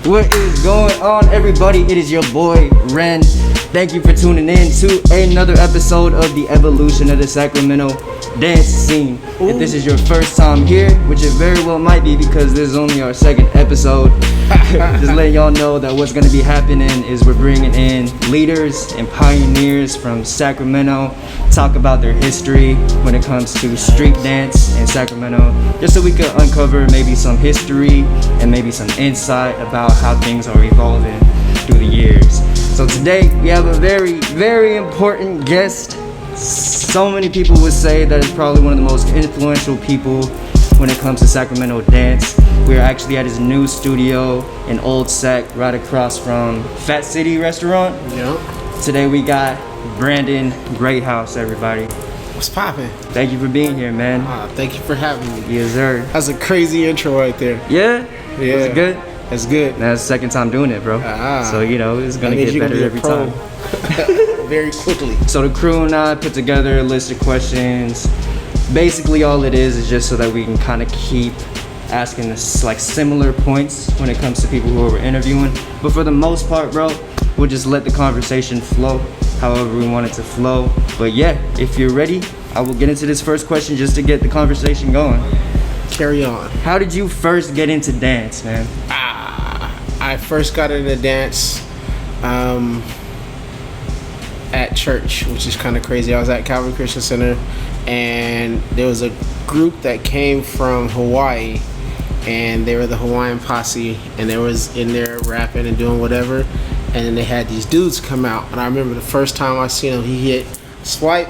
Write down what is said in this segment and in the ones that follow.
What is going on, everybody? It is your boy Ren. Thank you for tuning in to another episode of the evolution of the Sacramento Dance Scene. Ooh. If this is your first time here, which it very well might be because this is only our second episode, just letting y'all know that what's going to be happening is we're bringing in leaders and pioneers from Sacramento, talk about their history when it comes to street dance in Sacramento, just so we could uncover maybe some history and maybe some insight about how things are evolving through the years. So today we have a very, very important guest. So many people would say that it's probably one of the most influential people when it comes to Sacramento dance. We're actually at his new studio in Old Sac, right across from Fat City Restaurant. Yep. Today we got Brandon Greathouse, everybody. What's poppin'? Thank you for being here, man. Thank you for having me. Yes, sir. That's a crazy intro right there. Yeah? Yeah. Was it good? That's good. That's the second time doing it, bro. So, it's going to get better every time. Very quickly. So the crew and I put together a list of questions. Basically, all it is just so that we can kind of keep asking this, like, similar points when it comes to people who we're interviewing. But for the most part, bro, we'll just let the conversation flow however we want it to flow. But yeah, if you're ready, I will get into this first question just to get the conversation going. Carry on. How did you first get into dance, man? I first got into dance at church, which is kind of crazy. I was at Calvary Christian Center, and there was a group that came from Hawaii, and they were the Hawaiian Posse, and they was in there rapping and doing whatever, and then they had these dudes come out, and I remember the first time I seen him, he hit swipe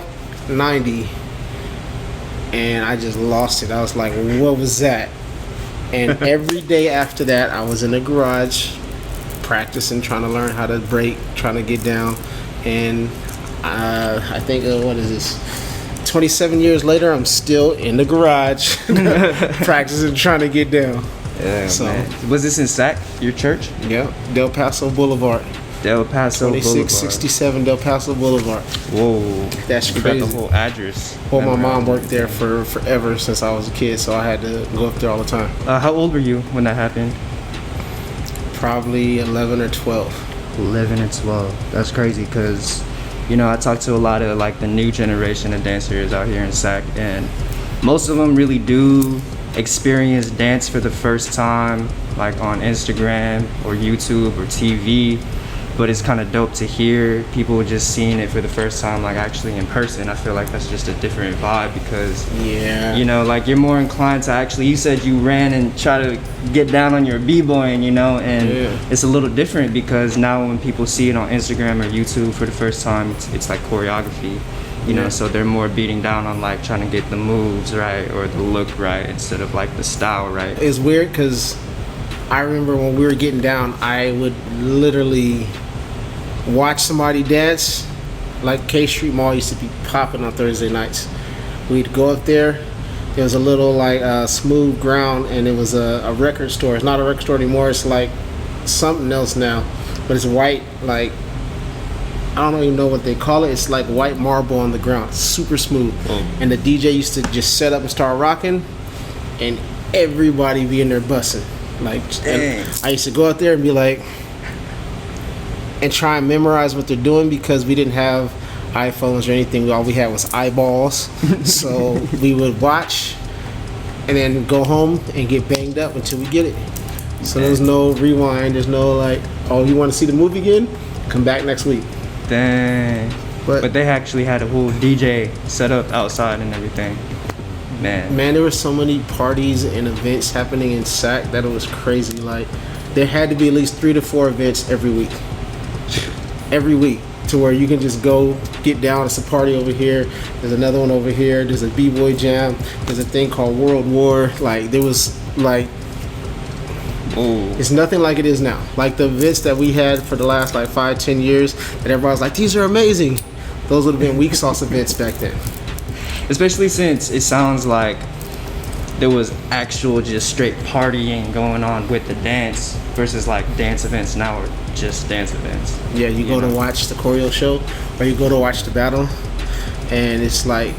90, and I just lost it. I was like, what was that? And every day after that, I was in the garage practicing, trying to learn how to break, trying to get down. And I think, what is this? 27 years later, I'm still in the garage practicing, trying to get down. Yeah, so, man. Was this in Sac, your church? Yeah, Del Paso Boulevard. Del Paso Boulevard. 2667 Del Paso Boulevard. Whoa. That's crazy. Got the whole address. Well, my mom worked there for forever since I was a kid, so I had to go up there all the time. How old were you when that happened? Probably 11 or 12. 11 and 12. That's crazy because, I talk to a lot of like the new generation of dancers out here in Sac, and most of them really do experience dance for the first time, like on Instagram or YouTube or TV. But it's kind of dope to hear people just seeing it for the first time, like actually in person. I feel like that's just a different vibe because, like you're more inclined to actually, you said you ran and try to get down on your b-boying, and it's a little different because now when people see it on Instagram or YouTube for the first time, it's like choreography, so they're more beating down on like trying to get the moves right or the look right instead of like the style right. It's weird because I remember when we were getting down, I would literally watch somebody dance. Like K Street Mall used to be popping on Thursday nights. We'd go up there. There was a little like smooth ground, and it was a record store. It's not a record store anymore. It's like something else now, but it's white. Like I don't even know what they call it. It's like white marble on the ground. It's super smooth. And the DJ used to just set up and start rocking, and everybody be in there bussing. Like, I used to go out there and be like, and try and memorize what they're doing because we didn't have iPhones or anything. All we had was eyeballs. So we would watch and then go home and get banged up until we get it. So there's no rewind. There's no like, oh, you want to see the movie again? Come back next week. Dang. But they actually had a whole DJ set up outside and everything. Man, there were so many parties and events happening in Sac that it was crazy. Like, there had to be at least 3 to 4 events every week. Every week, to where you can just go get down. It's a party over here. There's another one over here. There's a b-boy jam. There's a thing called World War. Like, there was like, it's nothing like it is now. Like the events that we had for the last like 5-10 years, that everybody's like, these are amazing. Those would have been weak sauce events back then. Especially since it sounds like there was actual just straight partying going on with the dance versus like dance events now are just dance events. Yeah, you go to watch the choreo show or you go to watch the battle, and it's like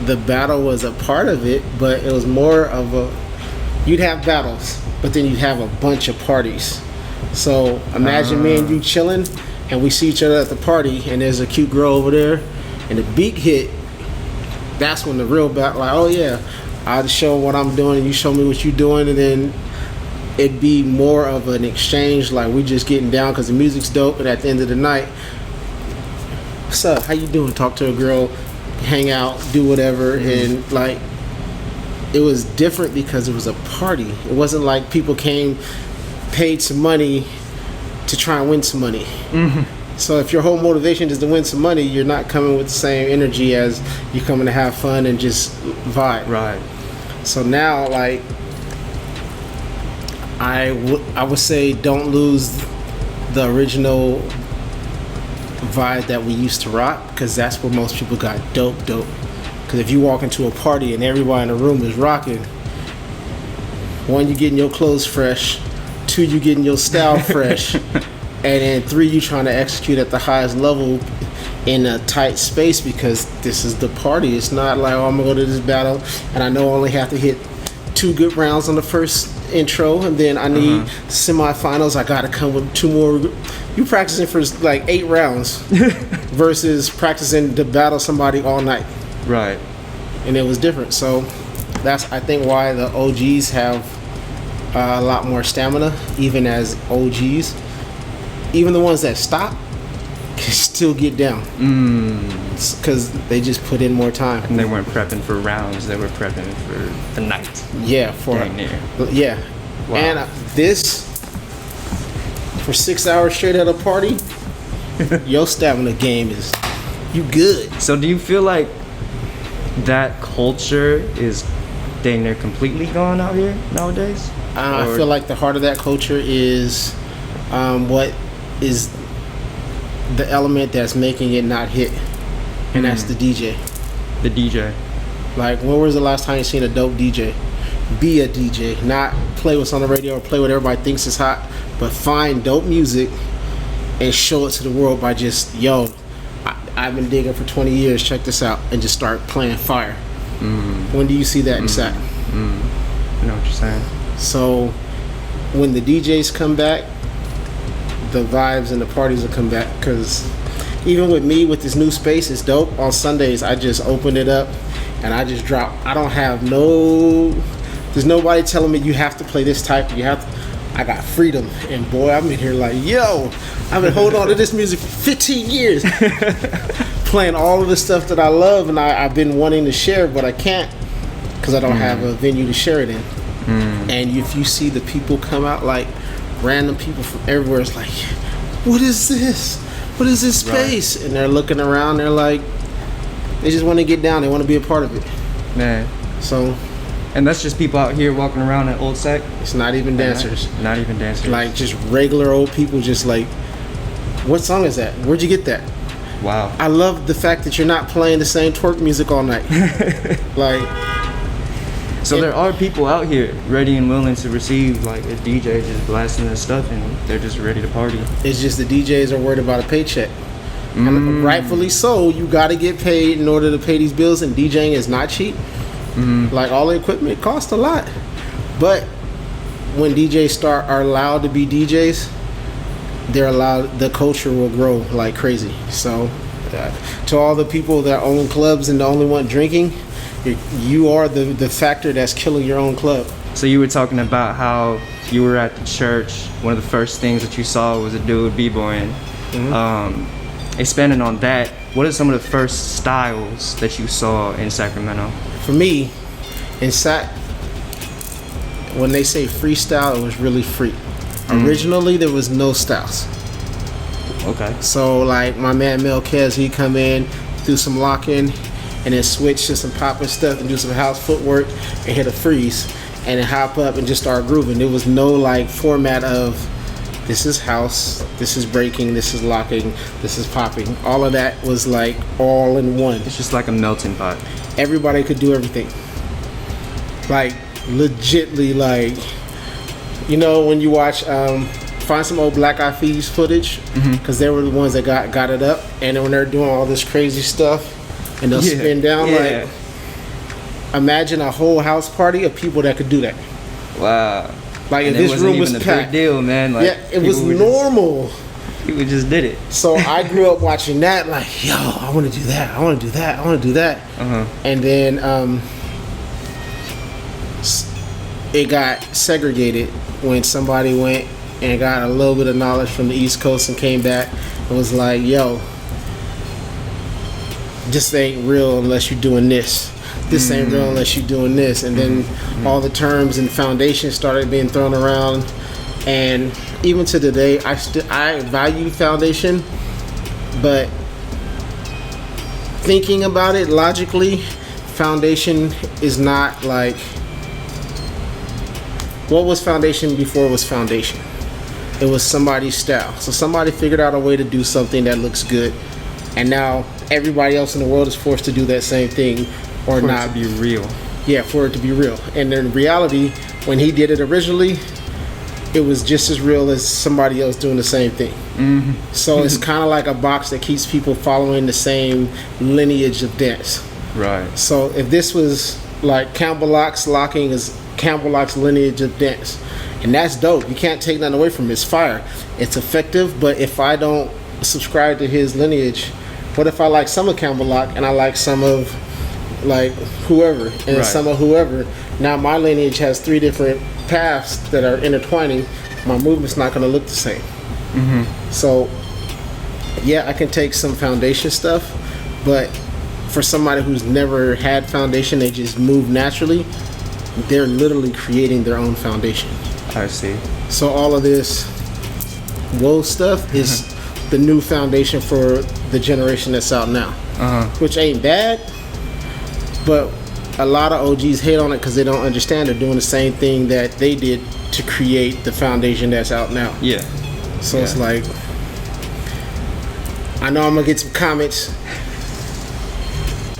the battle was a part of it, but it was more of you'd have battles, but then you'd have a bunch of parties. So imagine me and you chilling, and we see each other at the party, and there's a cute girl over there, and the beat hit. That's when the real battle, like, oh yeah, I'll just show what I'm doing, and you show me what you're doing, and then it'd be more of an exchange, like we just getting down because the music's dope, and at the end of the night, what's up, how you doing? Talk to a girl, hang out, do whatever, and like, it was different because it was a party. It wasn't like people came, paid some money to try and win some money. So if your whole motivation is to win some money, you're not coming with the same energy as you coming to have fun and just vibe. Right. So now, like, I would say don't lose the original vibe that we used to rock, because that's where most people got dope. Because if you walk into a party and everybody in the room is rocking, one, you getting your clothes fresh, two, you getting your style fresh, and then three, you trying to execute at the highest level in a tight space, because this is the party. It's not like, oh, I'm gonna go to this battle and I know I only have to hit 2 good rounds on the first intro, and then I need semifinals. I gotta come with 2 more. You practicing for like 8 rounds versus practicing to battle somebody all night. Right. And it was different. So that's, I think, why the OGs have a lot more stamina, even as OGs. Even the ones that stop can still get down, because they just put in more time. And they weren't prepping for rounds; they were prepping for the night. Yeah, for dang near. Yeah. Wow. And this for 6 hours straight at a party, your stamina game is, you good. So do you feel like that culture is dang near completely gone out here nowadays? I feel like the heart of that culture is what is the element that's making it not hit, and that's the DJ. The DJ. Like, when was the last time you seen a dope DJ? Be a DJ, not play what's on the radio or play what everybody thinks is hot, but find dope music and show it to the world by just, yo, I've been digging for 20 years, check this out, and just start playing fire. When do you see that in Sac? I know what you're saying. So when the DJs come back, the vibes and the parties will come back. Because even with me, with this new space, it's dope. On Sundays, I just open it up and I just drop. I don't have there's nobody telling me you have to play this type. I got freedom. And boy, I'm in here like, yo, I've been holding on to this music for 15 years. Playing all of the stuff that I love, and I've been wanting to share, but I can't because I don't have a venue to share it in. And if you see the people come out, like random people from everywhere, it's like, what is this? What is this space? Right. And they're looking around, they're like, they just want to get down, they want to be a part of it. Man. So. And that's just people out here walking around at Old Sac? It's not even dancers. Not even dancers. Like just regular old people, just like, what song is that? Where'd you get that? Wow. I love the fact that you're not playing the same twerk music all night. Like. So there are people out here ready and willing to receive like a DJ just blasting their stuff, and they're just ready to party. It's just the DJs are worried about a paycheck. And rightfully so, you got to get paid in order to pay these bills, and DJing is not cheap. Like, all the equipment costs a lot. But when DJs are allowed to be DJs, they're allowed, the culture will grow like crazy. So to all the people that own clubs and the only one drinking, you are the factor that's killing your own club. So you were talking about how you were at the church. One of the first things that you saw was a dude b-boying. Expanding on that, what are some of the first styles that you saw in Sacramento? For me, in Sac, when they say freestyle, it was really free. Originally, there was no styles. Okay. So, like, my man Mel Kez, he'd come in, do some lock-in, and then switch to some popping stuff and do some house footwork and hit a freeze, and then hop up and just start grooving. There was no, like, format of, this is house, this is breaking, this is locking, this is popping. All of that was, like, all in one. It's just like a melting pot. Everybody could do everything. Like, legitly, like, you know, when you watch, find some old Black Eyed Peas footage, because they were the ones that got it up, and when they're doing all this crazy stuff, and they'll spin down, like, imagine a whole house party of people that could do that. Wow. Like And if this room was even a packed, big deal, man. Like, yeah, it was people were normal. People just did it. So I grew up watching that, like, yo, I want to do that. I want to do that. I want to do that. And then it got segregated when somebody went and got a little bit of knowledge from the East Coast and came back and was like, yo, this ain't real unless you're doing this. This ain't real unless you're doing this. And then all the terms and foundations started being thrown around. And even to today, I value foundation, but thinking about it logically, foundation is not like what was foundation before was foundation. It was somebody's style. So somebody figured out a way to do something that looks good, and now everybody else in the world is forced to do that same thing or For not it to be real. Yeah, for it to be real. And in reality, when he did it originally, it was just as real as somebody else doing the same thing. So it's kind of like a box that keeps people following the same lineage of dance. Right. So if this was like Campbell Locke's locking is Campbell Locke's lineage of dance, and that's dope. You can't take nothing away from it. It's fire. It's effective. But if I don't subscribe to his lineage, what if I like some of Campbell Locke and I like some of like whoever and Right. some of whoever? Now my lineage has 3 different paths that are intertwining. My movement's not going to look the same. So yeah, I can take some foundation stuff, but for somebody who's never had foundation, they just move naturally, they're literally creating their own foundation. I see. So all of this woe stuff is the new foundation for the generation that's out now, which ain't bad, but a lot of OGs hate on it because they don't understand they're doing the same thing that they did to create the foundation that's out now. Yeah. So it's like, I know I'm gonna get some comments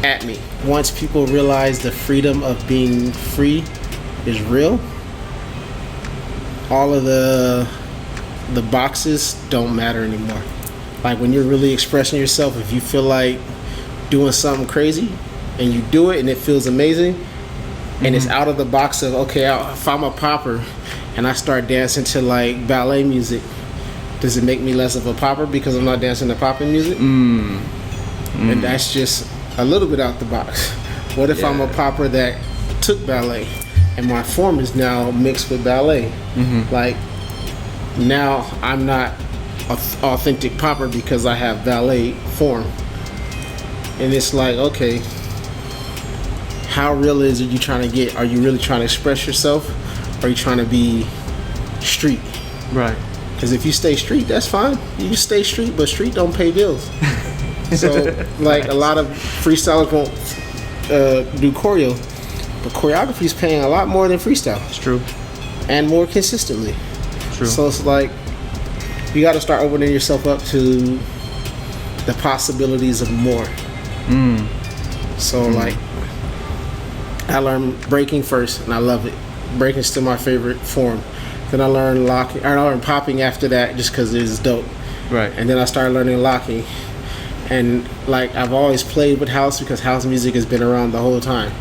at me. Once people realize the freedom of being free is real, all of the boxes don't matter anymore. Like when you're really expressing yourself, if you feel like doing something crazy and you do it and it feels amazing, and it's out of the box of, okay, if I'm a popper and I start dancing to like ballet music, does it make me less of a popper because I'm not dancing to popping music? And that's just a little bit out the box. What if I'm a popper that took ballet and my form is now mixed with ballet? Like now I'm not an authentic popper because I have ballet form. And it's like, okay, how real is it you trying to get? Are you really trying to express yourself? Or are you trying to be street? Right. Because if you stay street, that's fine. You can stay street, but street don't pay bills. So, like, a lot of freestylers won't do choreo, but choreography is paying a lot more than freestyle. It's true. And more consistently. True. So it's like, you got to start opening yourself up to the possibilities of more. So, like, I learned breaking first, and I love it. Breaking's still my favorite form. Then I learned locking, or I learned popping after that, just because it is dope. Right. And then I started learning locking, and like I've always played with house because house music has been around the whole time.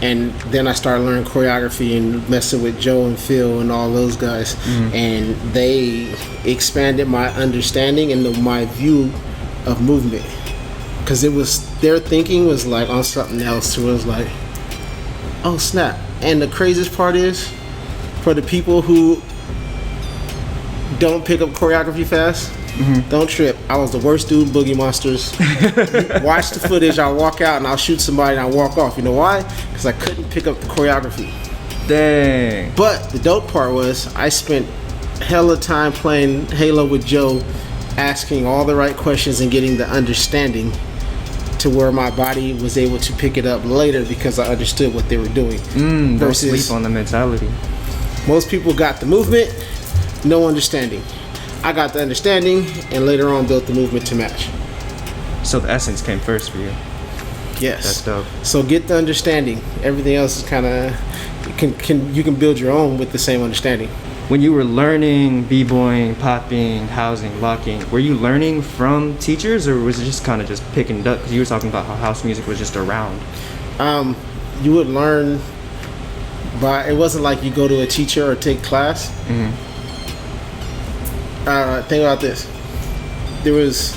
And then I started learning choreography and messing with Joe and Phil and all those guys, and they expanded my understanding and my view of movement, because it was their thinking was like on something else. So it was like, oh snap! And the craziest part is, for the people who don't pick up choreography fast, don't trip. I was the worst dude in Boogie Monsters. Watch the footage, I'll walk out and I'll shoot somebody and I'll walk off. You know why? Because I couldn't pick up the choreography. Dang. But the dope part was I spent hella time playing Halo with Joe, asking all the right questions and getting the understanding to where my body was able to pick it up later because I understood what they were doing. Don't sleep on the mentality. Most people got the movement, no understanding. I got the understanding and later on built the movement to match. So the essence came first for you. Yes. That's dope. So get the understanding. Everything else is kind of you can build your own with the same understanding. When you were learning b-boying, popping, housing, locking, were you learning from teachers, or was it just kind of just picking it up? Because you were talking about how house music was just around. You would learn but it wasn't like you go to a teacher or take class. Think about this. There was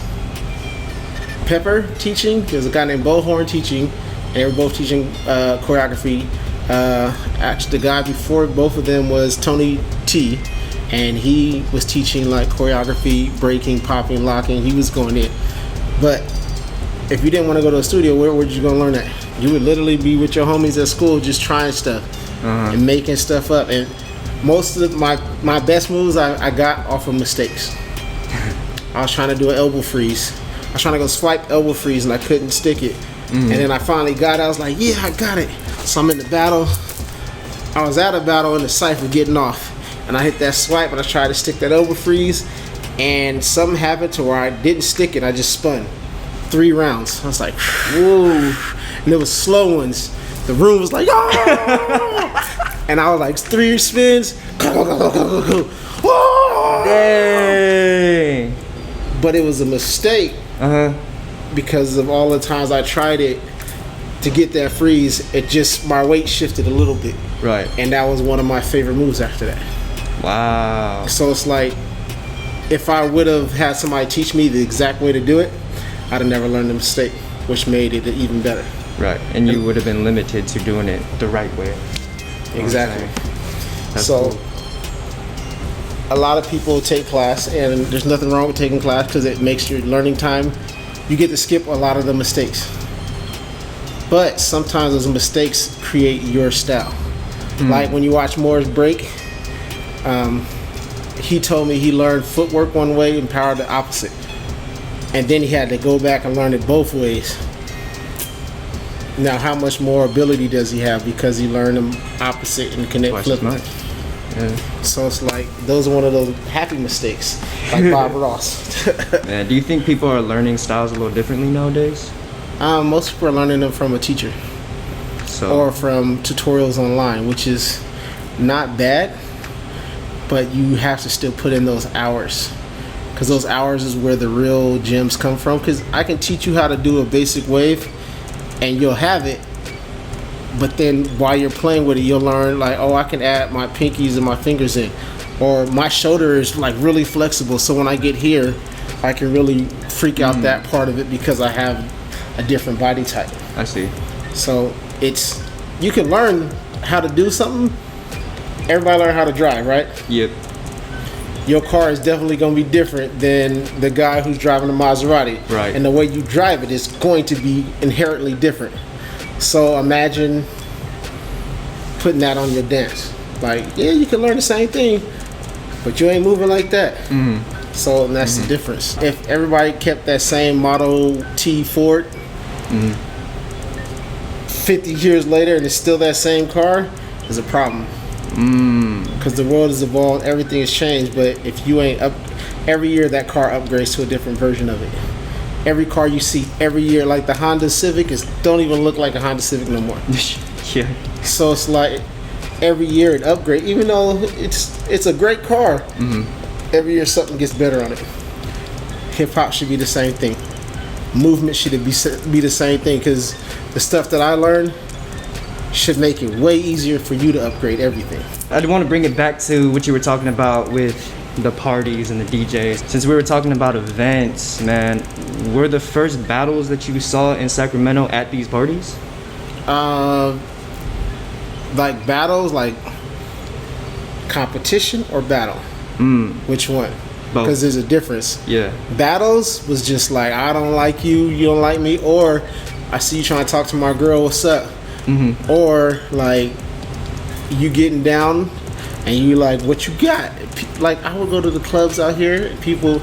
Pepper teaching. There's a guy named Bullhorn teaching, and they were both teaching choreography. Actually, the guy before both of them was Tony T, and he was teaching like choreography, breaking, popping, locking. He was going in. But if you didn't want to go to a studio, where were you going to learn that? You would literally be with your homies at school just trying stuff and making stuff up. And most of my best moves I got off of mistakes. I was trying to do an elbow freeze. I was trying to go swipe elbow freeze and I couldn't stick it. And then I finally got it. I was like, yeah, I got it. So I'm in the battle. I was at a battle in the cypher getting off. And I hit that swipe and I tried to stick that elbow freeze. And something happened to where I didn't stick it. I just spun 3 rounds. I was like, whoa. And it was slow ones. The room was like, oh! And I was like, 3 spins. Dang. But it was a mistake because of all the times I tried it to get that freeze. It just, my weight shifted a little bit. Right. And that was one of my favorite moves after that. Wow. So it's like, if I would have had somebody teach me the exact way to do it, I'd have never learned the mistake, which made it even better. Right. And you would have been limited to doing it the right way. Exactly. That's So cool. a lot of people take class, and there's nothing wrong with taking class because it makes your learning time, you get to skip a lot of the mistakes. But sometimes those mistakes create your style. Like when you watch Moore's break, he told me he learned footwork one way and power the opposite. And then he had to go back and learn it both ways. Now, how much more ability does he have because he learned them opposite and connect Twice as flip? much. Yeah. So it's like, those are one of those happy mistakes, like Bob Ross. Man, do you think people are learning styles a little differently nowadays? Most people are learning them from a teacher So or from tutorials online, which is not bad, but you have to still put in those hours. Because those hours is where the real gems come from. Because I can teach you how to do a basic wave and you'll have it, but then while you're playing with it, you'll learn like, oh, I can add my pinkies and my fingers in, or my shoulder is like really flexible, so when I get here I can really freak out that part of it because I have a different body type. I see. So it's, you can learn how to do something. Everybody learn how to drive, right? Yep. Your car is definitely going to be different than the guy who's driving a Maserati. Right. And the way you drive it is going to be inherently different. So imagine putting that on your dance. Like, yeah, you can learn the same thing, but you ain't moving like that. So that's the difference. If everybody kept that same Model T Ford, 50 years later and it's still that same car, there's a problem. Because the world has evolved, everything has changed, but if you ain't up, every year that car upgrades to a different version of it. Every car you see every year, like the Honda Civic, don't even look like a Honda Civic no more. Yeah. So it's like every year it upgrades, even though it's a great car. Every year something gets better on it. Hip hop should be the same thing. Movement should be the same thing, because the stuff that I learned should make it way easier for you to upgrade everything. I want to bring it back to what you were talking about with the parties and the DJs. Since we were talking about events, man, were the first battles that you saw in Sacramento at these parties? Like battles, like competition or battle? Which one? Both. Because there's a difference. Yeah. Battles was just like, I don't like you, you don't like me, or I see you trying to talk to my girl, what's up? Or like you getting down and you like, what you got? Like I would go to the clubs out here, people,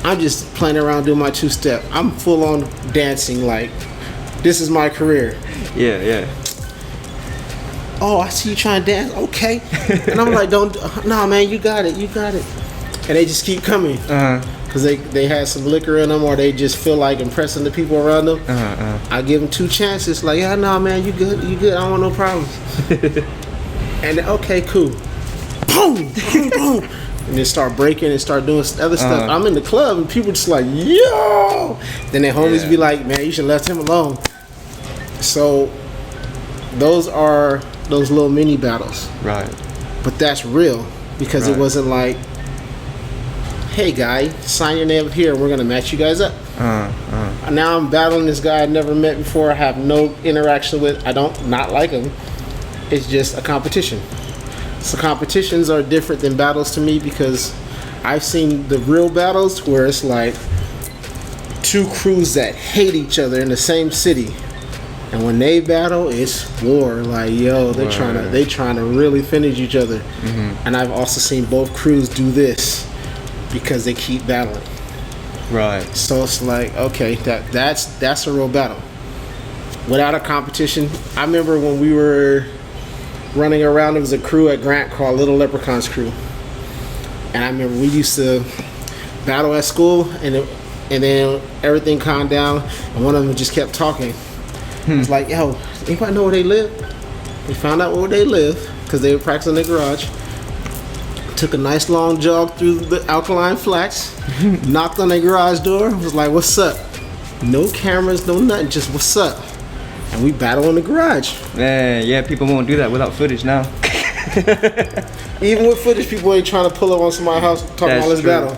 I'm just playing around doing my 2-step. I'm full on dancing, like this is my career. Yeah, yeah. Oh, I see you trying to dance, okay. And I'm like, nah man, you got it. And they just keep coming. Because they had some liquor in them, or they just feel like impressing the people around them. I give them 2 chances, like, yeah, nah man, you good, I don't want no problems. And okay, cool. Boom, boom, boom. And then start breaking and start doing other stuff. I'm in the club and people just like, yo! Then their homies be like, man, you should have left him alone. So those are those little mini battles. Right. But that's real because it wasn't like, hey guy, sign your name up here and we're gonna match you guys up. Now I'm battling this guy I never met before, I have no interaction with, I don't not like him. It's just a competition. So competitions are different than battles to me because I've seen the real battles where it's like two crews that hate each other in the same city. And when they battle, it's war. Like, yo, they're trying to really finish each other. And I've also seen both crews do this because they keep battling. Right. So it's like, okay, that's a real battle. Without a competition, I remember when we were running around, there was a crew at Grant called Little Leprechauns Crew. And I remember we used to battle at school, and then everything calmed down, and one of them just kept talking. It's like, yo, anybody know where they live? We found out where they live because they were practicing in the garage. Took a nice long jog through the alkaline flats, knocked on their garage door, was like, what's up? No cameras, no nothing, just what's up? And we battle in the garage. Man, yeah, people won't do that without footage now. Even with footage, people ain't trying to pull up on somebody's house talking about this battle.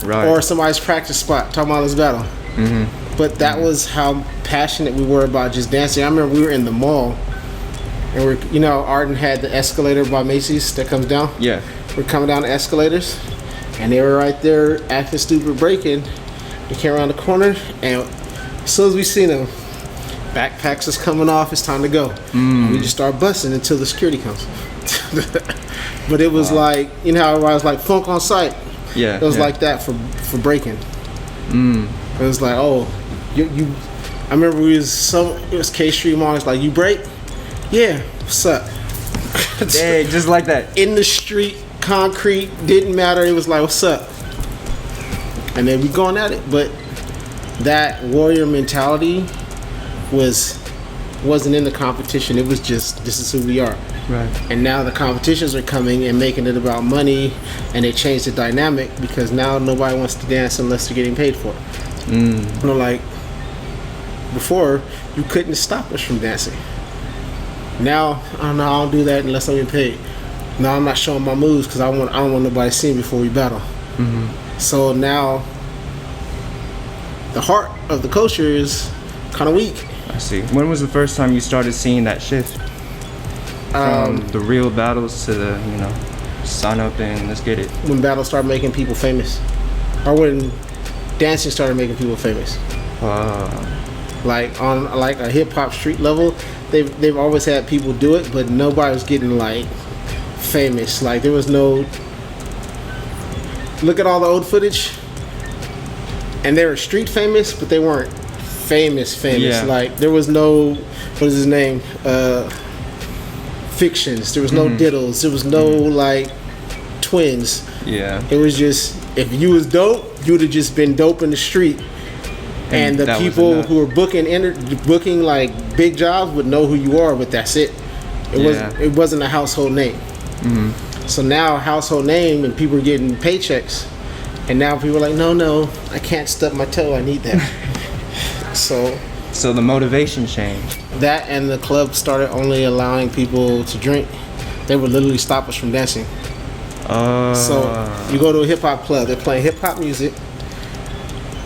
Right. Or somebody's practice spot talking about this battle. But that was how passionate we were about just dancing. I remember we were in the mall, and Arden had the escalator by Macy's that comes down. Yeah. We're coming down the escalators, and they were right there acting stupid, breaking. We came around the corner, and as soon as we seen them, backpacks is coming off. It's time to go. We just start busting until the security comes. But it was like, you know how I was like funk on sight. Yeah. It was like that for breaking. It was like, oh, you. I remember it was K Street Mall. It's like, you break? Yeah. What's up? Hey, just like that. In the street, concrete, didn't matter. It was like, what's up? And then we going at it. But that warrior mentality wasn't in the competition. It was just, this is who we are. Right. And now the competitions are coming and making it about money, and they changed the dynamic because now nobody wants to dance unless they're getting paid for it. Like before, you couldn't stop us from dancing. Now, I don't do that unless I'm getting paid. Now I'm not showing my moves because I don't want nobody seeing me before we battle. So now the heart of the culture is kind of weak. I see. When was the first time you started seeing that shift? From the real battles to the, sign up and let's get it. When battles started making people famous. Or when dancing started making people famous. Like on like a hip hop street level, they've always had people do it, but nobody was getting like famous. Like there was no. Look at all the old footage, and they were street famous, but they weren't famous. Yeah. Like there was no, what is his name? Fictions. There was no diddles. There was no like twins. Yeah. It was just, if you was dope, you would have just been dope in the street. And the people who were booking like big jobs would know who you are, but that's it. It wasn't a household name. So now household name and people are getting paychecks, and now people are like, no, I can't stub my toe. I need that. So the motivation changed. That, and the club started only allowing people to drink. They would literally stop us from dancing. So you go to a hip hop club, they're playing hip hop music.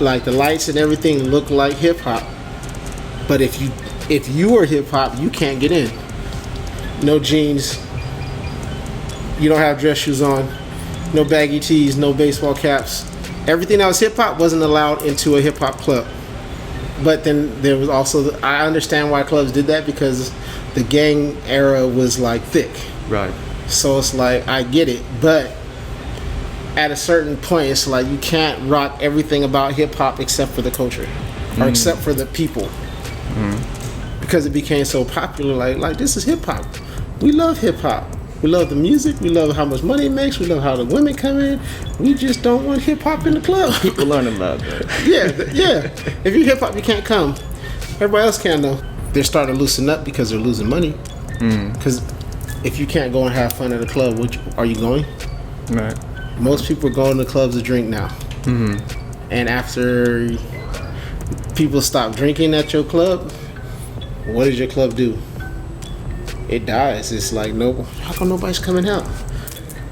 Like the lights and everything look like hip hop, but if you are hip hop, you can't get in. No jeans. You don't have dress shoes on. No baggy tees. No baseball caps. Everything that was hip hop wasn't allowed into a hip hop club. But then there was also, I understand why clubs did that because the gang era was like thick. Right. So it's like, I get it, but at a certain point, it's like you can't rock everything about hip hop except for the culture, or except for the people, because it became so popular. Like this is hip hop. We love hip hop. We love the music. We love how much money it makes. We love how the women come in. We just don't want hip hop in the club. People learn to love it. Yeah. If you're hip hop, you can't come. Everybody else can though. They're starting to loosen up because they're losing money. Because if you can't go and have fun at a club, are you going? Right. Most people are going to clubs to drink now. And after people stop drinking at your club, what does your club do? it dies. It's like, no, how come nobody's coming out?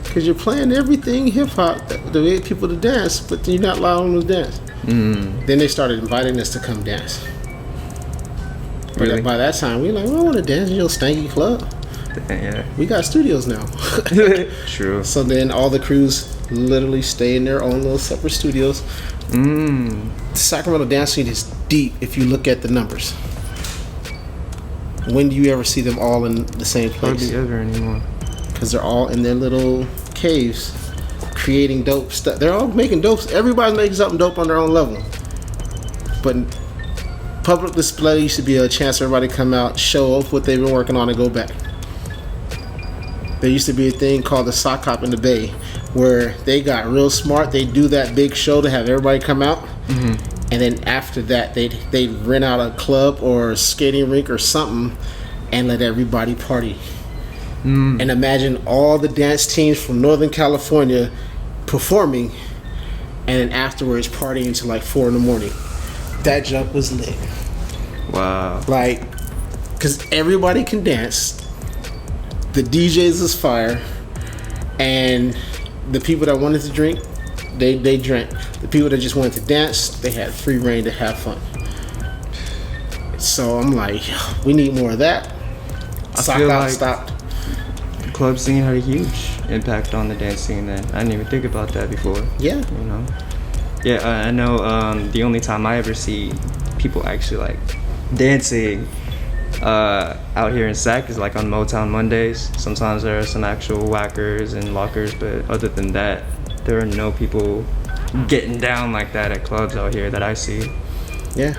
Because you're playing everything hip hop to get people to dance, but you're not allowing them to dance. Then they started inviting us to come dance. Really? But by that time, we were like, we don't want to dance in your stanky club. Yeah. We got studios now. True. So then all the crews literally stay in their own little separate studios. The Sacramento Dance Scene is deep if you look at the numbers. When do you ever see them all in the same place? Hardly ever anymore. Because they're all in their little caves creating dope stuff. They're all making dope. Everybody's making something dope on their own level. But public display should be a chance for everybody to come out, show off what they've been working on, and go back. There used to be a thing called the Sock Hop in the Bay, where they got real smart. They do that big show to have everybody come out, and then after that, they'd rent out a club or a skating rink or something, and let everybody party. And imagine all the dance teams from Northern California performing, and then afterwards partying until like 4 in the morning. That jump was lit. Wow. Like, because everybody can dance. The DJs was fire. And the people that wanted to drink, they drank. The people that just wanted to dance, they had free reign to have fun. So I'm like, we need more of that. I feel like stopped. the club scene had a huge impact on the dance scene then. I didn't even think about that before. Yeah. You know? Yeah, I know the only time I ever see people actually like dancing out here in Sac is like on Motown Mondays. Sometimes there are some actual whackers and lockers, but other than that, there are no people getting down like that at clubs out here that I see. Yeah.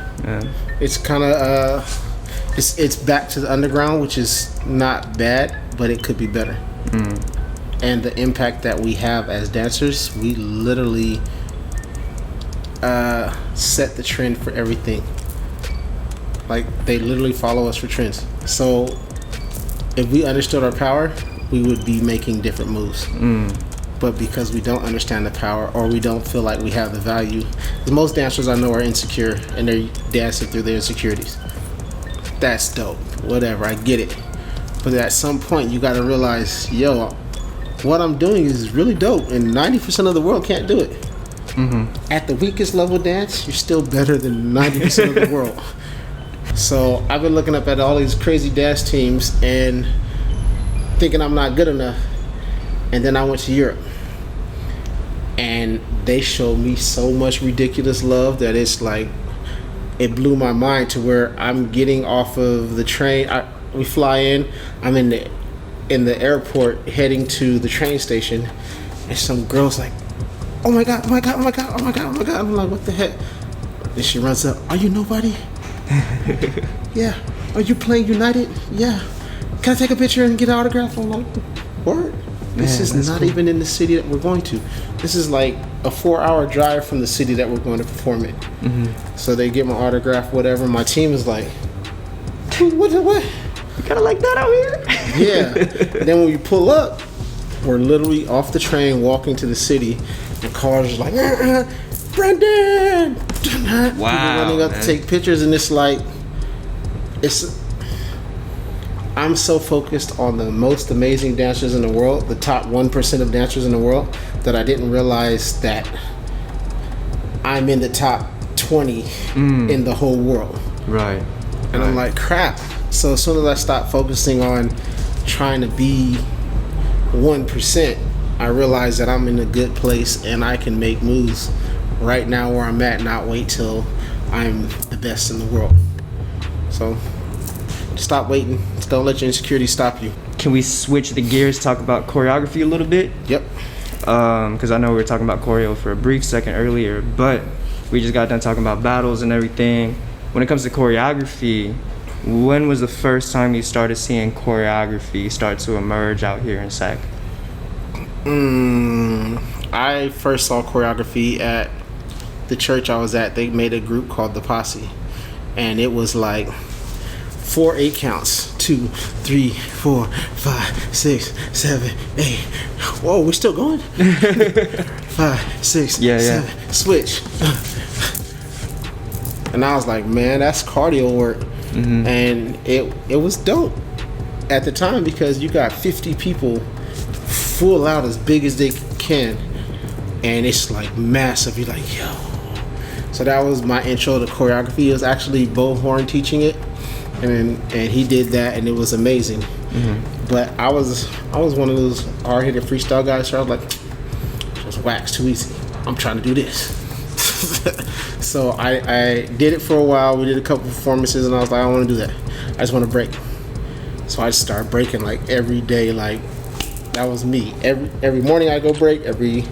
It's kind of it's back to the underground, which is not bad, but it could be better. And the impact that we have as dancers, we literally set the trend for everything. Like, they literally follow us for trends. So if we understood our power, we would be making different moves. But because we don't understand the power, or we don't feel like we have the value, most dancers I know are insecure and they're dancing through their insecurities. That's dope, whatever, I get it. But at some point you gotta realize, yo, what I'm doing is really dope, and 90% of the world can't do it. At the weakest level dance, you're still better than 90% of the world. So I've been looking up at all these crazy dance teams and thinking I'm not good enough. And then I went to Europe, and they showed me so much ridiculous love that it's like, it blew my mind to where I'm getting off of the train. We fly in, I'm in the airport heading to the train station, and some girl's like, oh my god, oh my god, oh my god, oh my god, oh my god. I'm like, what the heck? Then she runs up, are you nobody? Yeah. Are you playing United? Yeah. Can I take a picture and get an autograph? I'm like, word? This is not even in the city that we're going to. This is like a 4-hour drive from the city that we're going to perform in. So they get my autograph, whatever. My team is like, what? You kind of like that out here? Yeah. And then when we pull up, we're literally off the train walking to the city, and cars are like, Brendan! Wow. People running up to take pictures, and it's like, I'm so focused on the most amazing dancers in the world, the top 1% of dancers in the world, that I didn't realize that I'm in the top 20 in the whole world. Right. And I'm like, crap. So as soon as I stop focusing on trying to be 1%, I realize that I'm in a good place and I can make moves right now where I'm at, not wait till I'm the best in the world. So stop waiting. Don't let your insecurity stop you. Can we switch the gears, talk about choreography a little bit? Yep. Because I know we were talking about choreo for a brief second earlier, but we just got done talking about battles and everything. When it comes to choreography, when was the first time you started seeing choreography start to emerge out here in Sac? I first saw choreography at the church I was at. They made a group called the Posse, and it was like 4 8 counts. 2, 3, 4, 5, 6, 7, 8. Whoa, we're still going? 5, 6, 7. Switch. And I was like, man, that's cardio work. And it was dope. at the time, because you got 50 people full out as big as they can, and it's like massive. You're like, yo. So that was my intro to choreography. It was actually Bo Horn teaching it, and he did that, and it was amazing. Mm-hmm. But I was one of those hard-hitted freestyle guys, so I was like, just wax, too easy. I'm trying to do this. So I did it for a while. We did a couple performances, and I was like, I don't want to do that. I just want to break. So I just started breaking like every day. Like, that was me. Every morning I'd go break. Every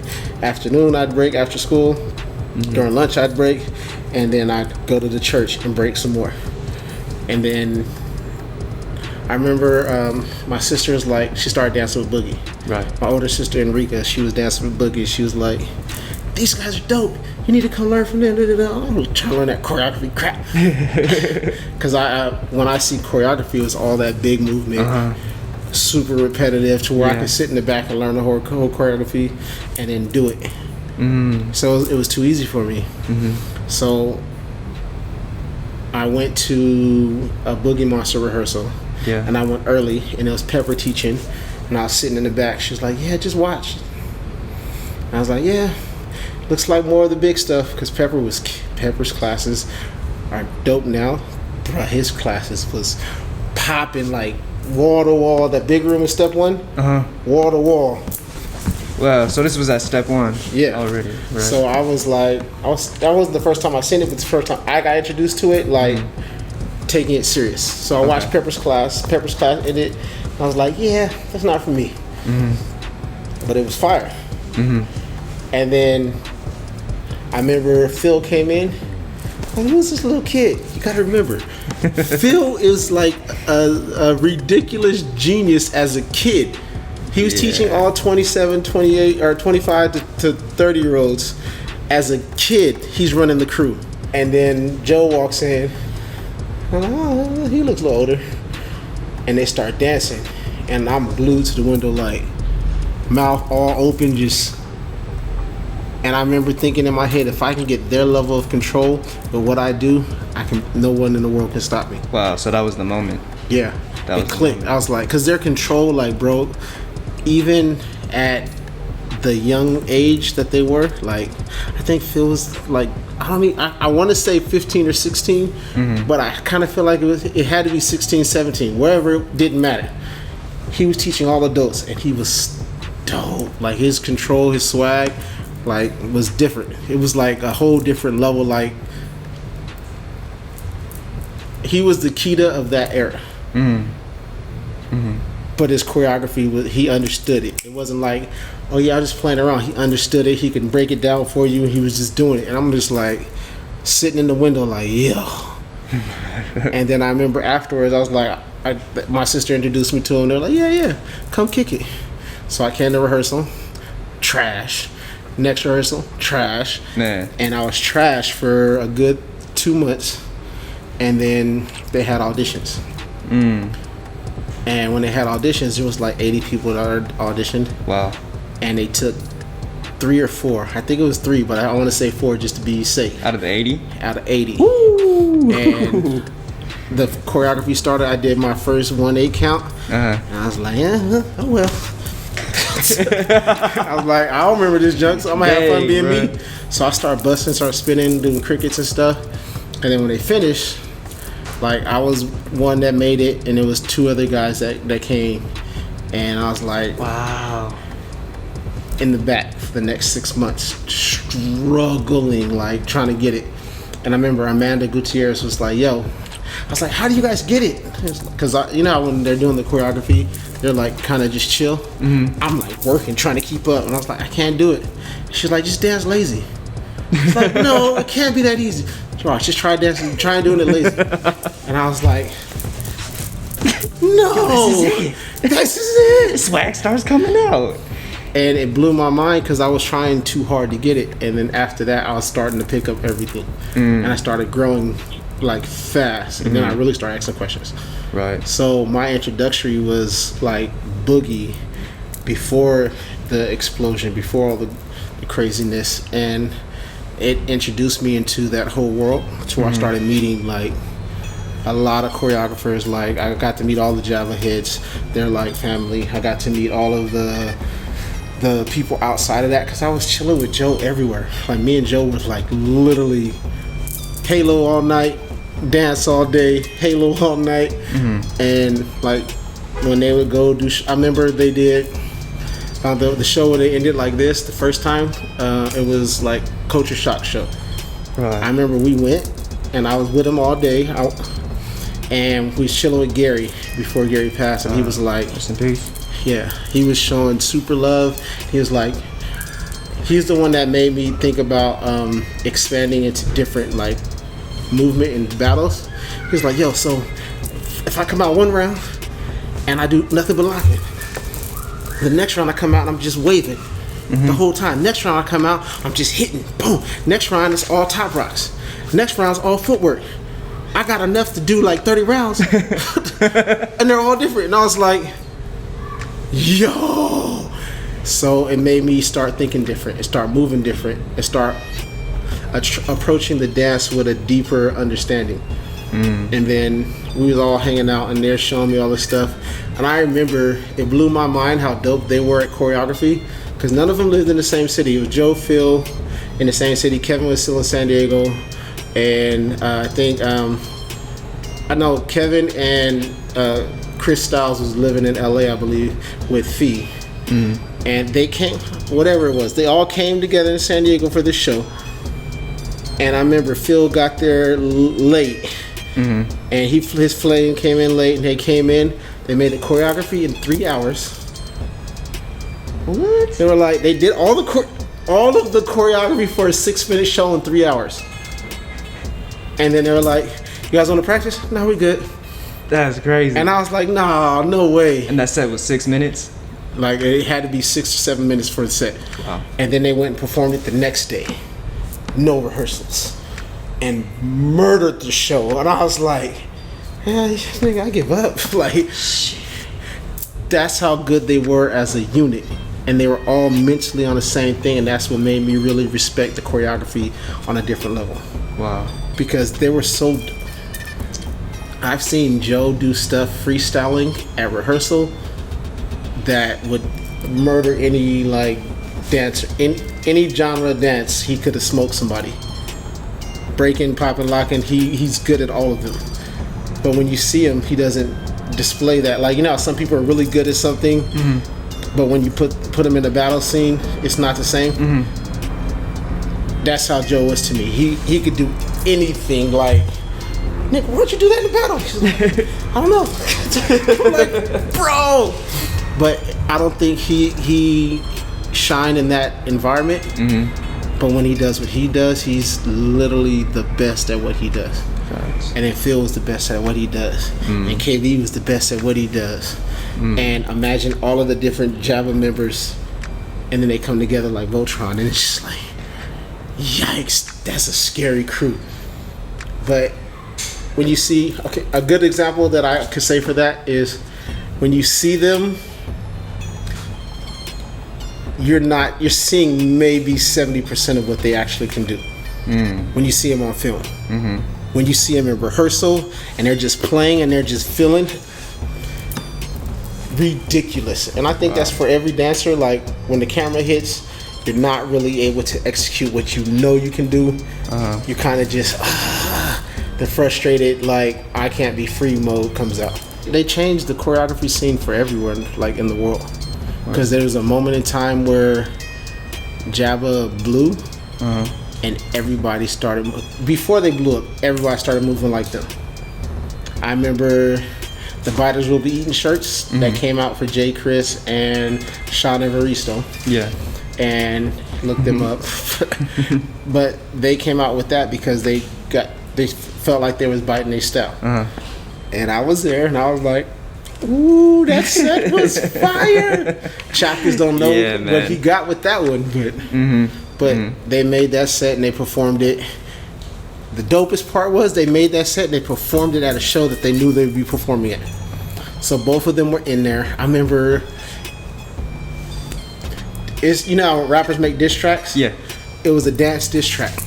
afternoon I'd break after school. Mm-hmm. During lunch I'd break, and then I'd go to the church and break some more. And then I remember my sister was like, she started dancing with Boogie. Right. My older sister Enrica, she was dancing with Boogie. She was like, these guys are dope. You need to come learn from them. I'm trying to learn that choreography crap. Because when I see choreography, it's all that big movement, super repetitive, to where I can sit in the back and learn the whole choreography and then do it. Mm-hmm. So it was too easy for me. Mm-hmm. So I went to a Boogie Monster rehearsal. Yeah. And I went early, and it was Pepper teaching, and I was sitting in the back. She was like, yeah, just watch. And I was like, yeah, looks like more of the big stuff, because Pepper's classes are dope now. Bruh, his classes was popping like wall to wall. That big room in step 1, wall to wall. Wow, so this was at step 1. Yeah. Already. Right. So I was like, that wasn't the first time I seen it, but the first time I got introduced to it, like, taking it serious. So I watched Pepper's class in it. I was like, yeah, that's not for me. Mm-hmm. But it was fire. Mm-hmm. And then I remember Phil came in. Like, who's this little kid? You gotta remember, Phil is like a ridiculous genius as a kid. He was teaching all 27, 28, or 25 to 30-year-olds. As a kid, he's running the crew. And then Joe walks in. Oh, he looks a little older. And they start dancing. And I'm glued to the window, like, mouth all open, just. And I remember thinking in my head, if I can get their level of control with what I do, no one in the world can stop me. Wow, so that was the moment. Yeah. It clicked. I was like, because their control, like, bro, even at the young age that they were, like, I think Phil was like, I want to say 15 or 16, but I kind of feel like it had to be 16, 17, wherever, it didn't matter. He was teaching all adults, and he was dope. Like, his control, his swag, like, was different. It was like a whole different level. Like, he was the Kita of that era. But his choreography, he understood it. It wasn't like, oh yeah, I'm just playing around. He understood it. He could break it down for you, and he was just doing it. And I'm just like sitting in the window, like, yo. And then I remember afterwards, I was like, my sister introduced me to him. They're like, yeah, come kick it. So I came to rehearsal, trash. Next rehearsal, trash. Man. And I was trash for a good 2 months, and then they had auditions. And when they had auditions, there was like 80 people that auditioned. Wow. And they took 3 or 4. I think it was 3, but I want to say 4 just to be safe. Out of the 80? Out of 80. Woo! And the choreography started. I did my first 1-8 count. And I was like, yeah, oh well. I was like, I don't remember this junk, so I'm gonna have fun being me. So I started busting, started spinning, doing crickets and stuff. And then when they finished, like, I was one that made it, and there was 2 other guys that came, and I was like, wow. In the back for the next 6 months, struggling, like, trying to get it. And I remember Amanda Gutierrez was like, yo, I was like, how do you guys get it? Because you know when they're doing the choreography, they're like kind of just chill. I'm like working, trying to keep up, and I was like, I can't do it. She's like, just dance lazy. It's like, no, it can't be that easy. Just try dancing, try doing it lazy. And I was like, no, this is it. Swag starts coming out. And it blew my mind because I was trying too hard to get it. And then after that, I was starting to pick up everything. And I started growing like fast. And then I really started asking questions. Right. So my introductory was like Boogie before the explosion, before all the craziness. And it introduced me into that whole world to where I started meeting like a lot of choreographers. Like I got to meet all the Java heads. They're like family. I got to meet all of the people outside of that because I was chilling with Joe everywhere. Like me and Joe was like literally Halo all night, dance all day, Halo all night, and like when they would go do, I remember they did the show where they ended like this the first time. It was like Culture Shock show. Right. I remember we went and I was with him all day, and we was chilling with Gary before Gary passed, and he was like, rest in peace. Yeah, he was showing super love. He was like, he's the one that made me think about expanding into different like movement and battles. He was like, yo, so if I come out one round and I do nothing but locking, the next round I come out and I'm just waving the whole time. Next round I come out, I'm just hitting, boom. Next round it's all top rocks. Next round's all footwork. I got enough to do like 30 rounds, and they're all different. And I was like, yo. So it made me start thinking different and start moving different and start approaching the dance with a deeper understanding. And then we was all hanging out and they're showing me all this stuff, and I remember it blew my mind how dope they were at choreography, because none of them lived in the same city. It was Joe, Phil in the same city, Kevin was still in San Diego, and I think I know Kevin and Chris Styles was living in LA, I believe, with Fee. And they came, whatever it was, they all came together in San Diego for this show. And I remember Phil got there late, and his flame came in late, and they came in, they made the choreography in 3 hours. What? They were like, they did all of the choreography for a 6-minute show in 3 hours. And then they were like, you guys want to practice? No, we good. That's crazy. And I was like, nah, no way. And that set was 6 minutes? Like, it had to be 6 or 7 minutes for the set. Wow. And then they went and performed it the next day. No rehearsals. And murdered the show. And I was like, yeah, nigga, I give up. Like, that's how good they were as a unit. And they were all mentally on the same thing. And that's what made me really respect the choreography on a different level. Wow. Because they were so... I've seen Joe do stuff freestyling at rehearsal that would murder any like dancer in any genre of dance. He could have smoked somebody. Breaking, popping, locking, he's good at all of them. But when you see him, he doesn't display that. Like, you know, some people are really good at something, but when you put him in a battle scene, it's not the same. That's how Joe was to me. He could do anything. Like, Nick, why'd you do that in the battle? She's like, I don't know. I'm like, bro. But I don't think he shined in that environment. But when he does what he does, he's literally the best at what he does. Thanks. And then Phil was the best at what he does. And KV was the best at what he does. And imagine all of the different Java members, and then they come together like Voltron, and it's just like, yikes, that's a scary crew. But when you see, okay, a good example that I could say for that is when you see them, you're seeing maybe 70% of what they actually can do when you see them on film. When you see them in rehearsal and they're just playing and they're just feeling ridiculous. And I think that's for every dancer. Like, when the camera hits, you're not really able to execute what you know you can do. You kind of just the frustrated, like, I can't be free mode comes out. They changed the choreography scene for everywhere, like, in the world. Because there was a moment in time where Java blew, and everybody started, before they blew up, everybody started moving like them. I remember the Biters Will Be Eating shirts that came out for Jay Chris and Sean Evaristo. Yeah. And looked them up. But they came out with that because they felt like they was biting their style. And I was there and I was like, ooh, that set was fire. Chapters don't know what he got with that one, but they made that set and they performed it. The dopest part was they made that set and they performed it at a show that they knew they would be performing at. So both of them were in there. I remember, you know how rappers make diss tracks? Yeah. It was a dance diss track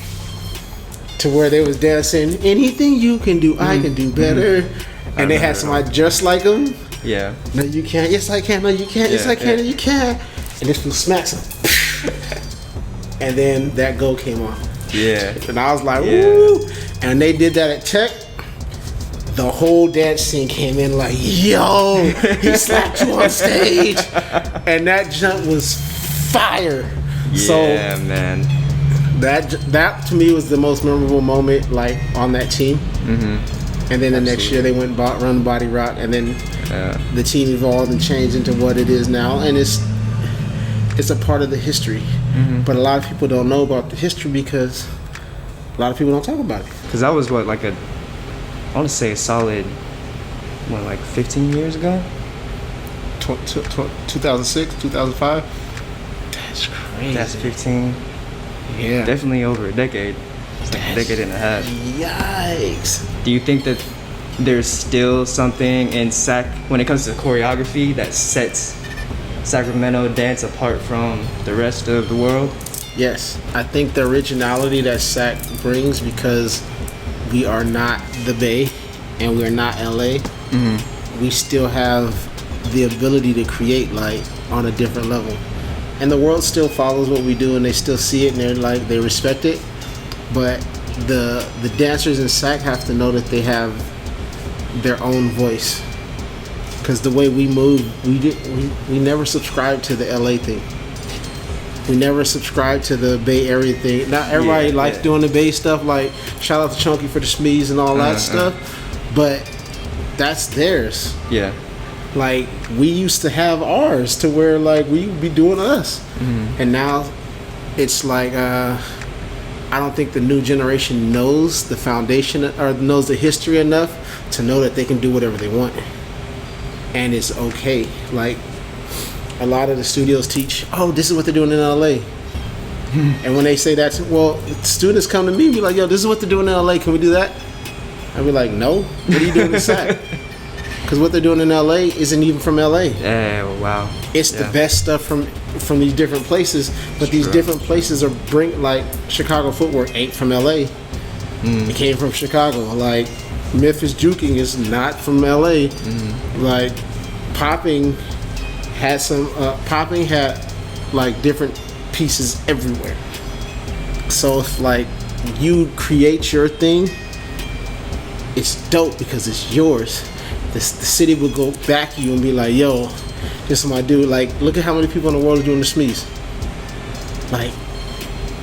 to where they was dancing. Anything you can do, I can do better. And they had somebody just like them. Yeah. No, you can't. Yes, I can. No, you can't. Yes, I can. No, you can't. And this fool smacks him. And then that go came on. Yeah. And I was like, woo. And they did that at Tech. The whole dance scene came in like, yo, he slapped you on stage. And that jump was fire. Yeah, man. That to me was the most memorable moment, like, on that team. Mm-hmm. And then the next year they went and run Body Rock, and then the team evolved and changed into what it is now, and it's a part of the history. Mm-hmm. But a lot of people don't know about the history because a lot of people don't talk about it. Because that was what, like I want to say a solid, 15 years ago? 2006, 2005. That's crazy. That's 15. Yeah. Definitely over a decade. It's like a decade and a half. Yikes. Do you think that there's still something in when it comes to choreography that sets Sacramento dance apart from the rest of the world? Yes. I think the originality that Sac brings, because we are not the Bay and we're not LA, we still have the ability to create on a different level. And the world still follows what we do, and they still see it, and they respect it. But the dancers in Sac have to know that they have their own voice, because the way we move, we never subscribed to the LA thing. We never subscribed to the Bay Area thing. Not everybody likes doing the Bay stuff. Like, shout out to Chunky for the Smees and all that stuff, but that's theirs. Yeah. Like, we used to have ours to where we would be doing us. And now it's I don't think the new generation knows the foundation or knows the history enough to know that they can do whatever they want. And it's okay. Like, a lot of the studios teach, this is what they're doing in LA. And when they say that, students come to me and be like, yo, this is what they're doing in LA, can we do that? I'll be like, no, what are you doing in Sac? Because what they're doing in LA isn't even from LA. Yeah, wow. It's the best stuff from these different places, but these different places are Chicago Footwork ain't from LA. It came from Chicago. Like, Memphis Juking is not from LA. Like, Popping had different pieces everywhere. So if you create your thing, it's dope because it's yours. The city will go back you and be like, yo, this is my dude. Like, look at how many people in the world are doing the Smees. Like,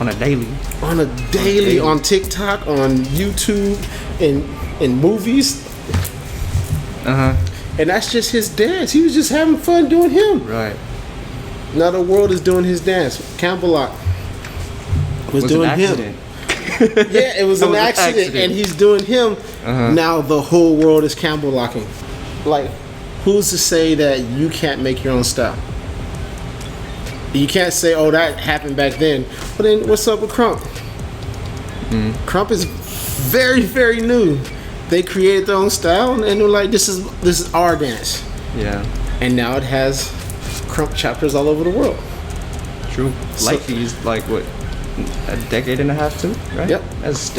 on a daily, on TikTok, on YouTube, in movies. And that's just his dance. He was just having fun doing him. Right. Now the world is doing his dance. Campbellock was doing him. Yeah, it was an accident, and he's doing him. Now the whole world is Campbell locking. Like, who's to say that you can't make your own style? You can't say, that happened back then. But then what's up with Crump? Crump is very, very new. They created their own style, and they're like, this is our dance. Yeah. And now it has Crump chapters all over the world. True. He's what? A decade and a half too, right? Yep. That's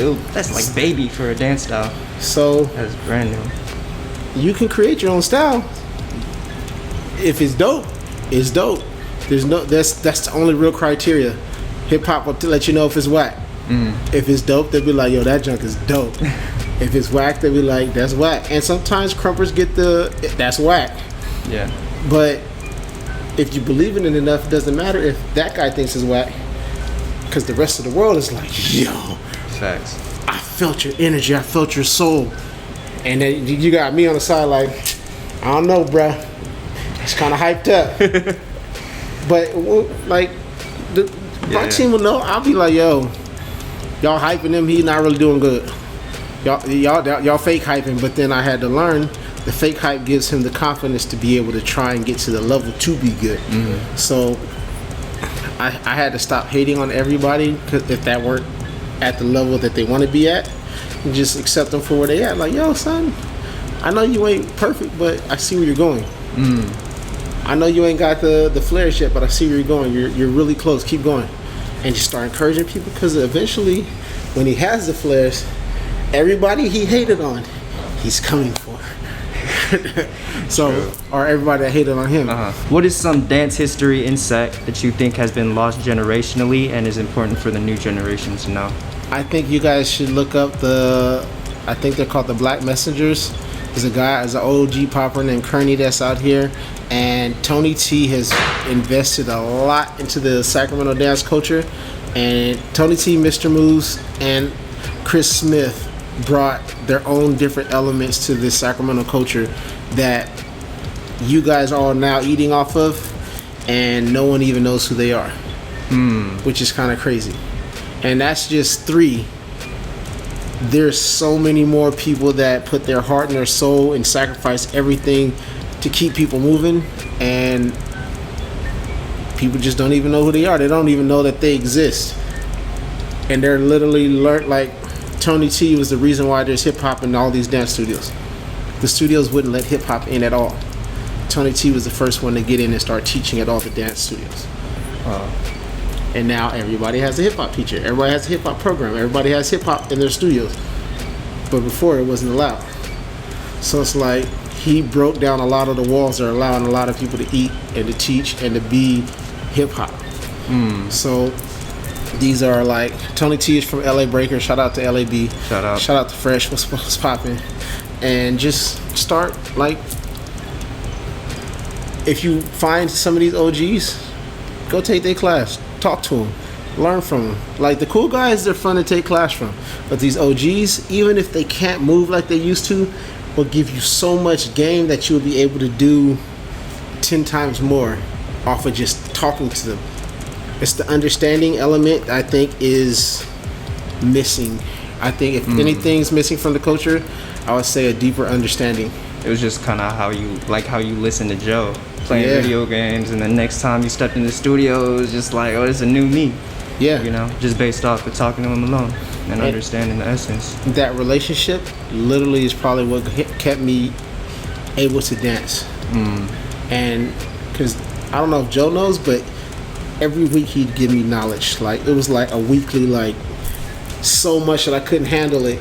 like baby for a dance style. So that's brand new. You can create your own style. If it's dope, it's dope. That's the only real criteria. Hip hop will let you know if it's whack. If it's dope, they'll be like, yo, that junk is dope. If it's whack, they'll be like, that's whack. And sometimes crumpers get that's whack. Yeah. But if you believe in it enough, it doesn't matter if that guy thinks it's whack. Because the rest of the world is like, yo, facts. I felt your energy, I felt your soul. And then you got me on the side like, I don't know, bruh. It's kind of hyped up. But my team will know. I'll be like, yo, y'all hyping him, he's not really doing good. Y'all fake hyping, but then I had to learn the fake hype gives him the confidence to be able to try and get to the level to be good. So I had to stop hating on everybody, cause if that weren't at the level that they want to be at, and just accept them for where they at. Like, yo, son, I know you ain't perfect, but I see where you're going. I know you ain't got the flares yet, but I see where you're going. You're really close. Keep going, and just start encouraging people, because eventually when he has the flares, everybody he hated on, he's coming for. So, or everybody that hated on him. What is some dance history in Sac that you think has been lost generationally and is important for the new generations to know? I think you guys should look up I think they're called the Black Messengers. There's an OG popper named Kearney that's out here, and Tony T has invested a lot into the Sacramento dance culture. And Tony T, Mr. Moose, and Chris Smith brought their own different elements to this Sacramento culture that you guys are all now eating off of, and no one even knows who they are, which is kind of crazy. And that's just 3. There's so many more people that put their heart and their soul and sacrifice everything to keep people moving, and people just don't even know who they are. They don't even know that they exist, and they're literally like Tony T was the reason why there's hip hop in all these dance studios. The studios wouldn't let hip hop in at all. Tony T was the first one to get in and start teaching at all the dance studios. And now everybody has a hip hop teacher. Everybody has a hip hop program. Everybody has hip hop in their studios. But before it wasn't allowed. So it's like he broke down a lot of the walls that are allowing a lot of people to eat and to teach and to be hip hop. So these are like Tony T is from LA Breaker. Shout out to LAB. Shout out to Fresh. What's poppin'? And just start like, if you find some of these OGs, go take their class, talk to them, learn from them. Like the cool guys, they're fun to take class from. But these OGs, even if they can't move like they used to, will give you so much game that you'll be able to do 10 times more off of just talking to them. It's the understanding element I think is missing. I think if anything's missing from the culture, I would say a deeper understanding. It was just kind of how you listen to Joe playing video games, and then next time you stepped in the studio, it was just like, oh, it's a new me. Yeah. You know, just based off of talking to him alone and understanding the essence. That relationship literally is probably what kept me able to dance. And because I don't know if Joe knows, but every week he'd give me knowledge. Like it was like a weekly, like so much that I couldn't handle it.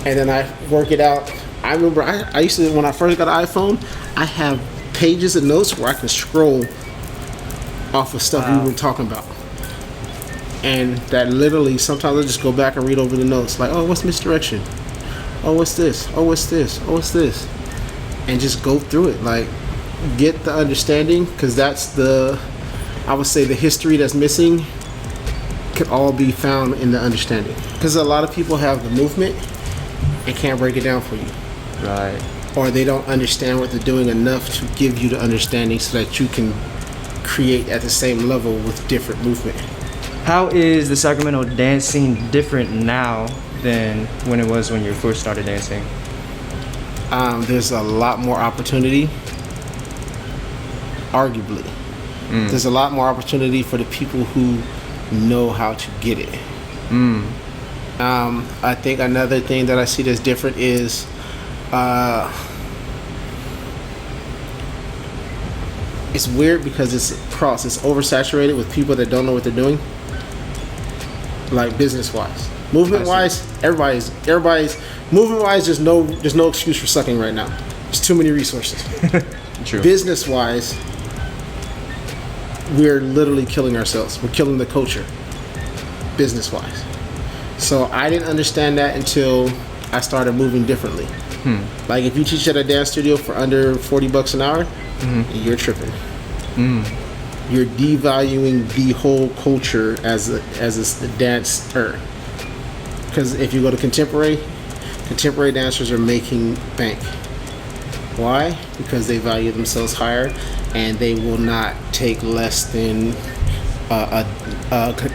And then I work it out. I remember I used to, when I first got an iPhone, I have pages of notes where I can scroll off of stuff we were talking about. And that literally, sometimes I just go back and read over the notes. Like, oh, what's misdirection? Oh, what's this? Oh, what's this? Oh, what's this? And just go through it. Like, get the understanding, because that's I would say the history that's missing could all be found in the understanding. Because a lot of people have the movement and can't break it down for you. Right. Or they don't understand what they're doing enough to give you the understanding so that you can create at the same level with different movement. How is the Sacramento dance scene different now than when it was when you first started dancing? There's a lot more opportunity, arguably. There's a lot more opportunity for the people who know how to get it. I think another thing that I see that's different is it's weird because it's oversaturated with people that don't know what they're doing. Like business wise, movement wise, everybody's movement wise. There's no excuse for sucking right now. There's too many resources. True. Business wise, we're literally killing ourselves. We're killing the culture. Business wise, so I didn't understand that until I started moving differently. Like if you teach at a dance studio for under $40 an hour, you're tripping. You're devaluing the whole culture as a dancer. Because if you go to contemporary dancers are making bank. Why? Because they value themselves higher, and they will not take less than a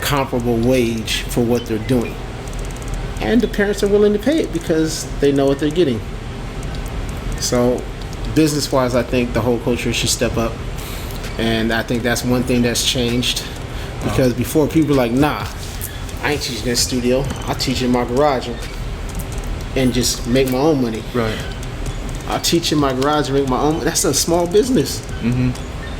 comparable wage for what they're doing. And the parents are willing to pay it because they know what they're getting. So business-wise, I think the whole culture should step up. And I think that's one thing that's changed. Because before, people were like, nah, I ain't teaching in this studio. I'll teach in my garage and just make my own money. Right. I'll teach in my garage and make my own money. That's a small business.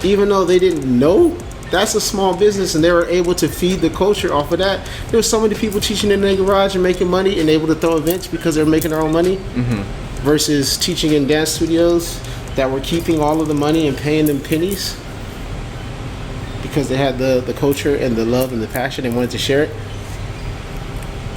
Even though they didn't know that's a small business, and they were able to feed the culture off of that. There were so many people teaching in their garage and making money and able to throw events because they're making their own money, versus teaching in dance studios that were keeping all of the money and paying them pennies because they had the culture and the love and the passion and wanted to share it.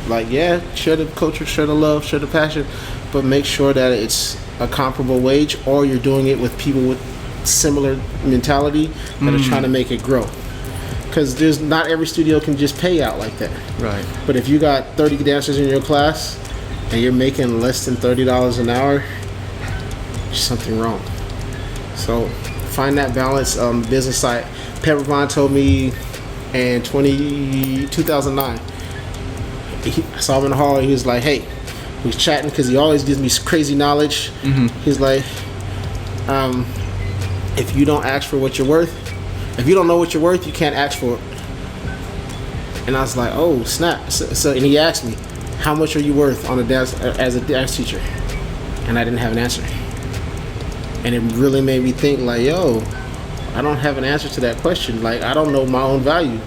Like, yeah, share the culture, share the love, share the passion, but make sure that it's a comparable wage, or you're doing it with people with similar mentality that are trying to make it grow. Because there's not every studio can just pay out like that. Right. But if you got 30 dancers in your class and you're making less than $30 an hour, there's something wrong. So find that balance. Business side. Pepper Vaughn told me in 2009. I saw him in the hall. He was like, "Hey," we was chatting because he always gives me crazy knowledge. He's like, "If you don't ask for what you're worth, if you don't know what you're worth, you can't ask for it." And I was like, "Oh snap!" So and he asked me, "How much are you worth on a dance as a dance teacher?" And I didn't have an answer. And it really made me think, like, "Yo, I don't have an answer to that question. Like, I don't know my own value."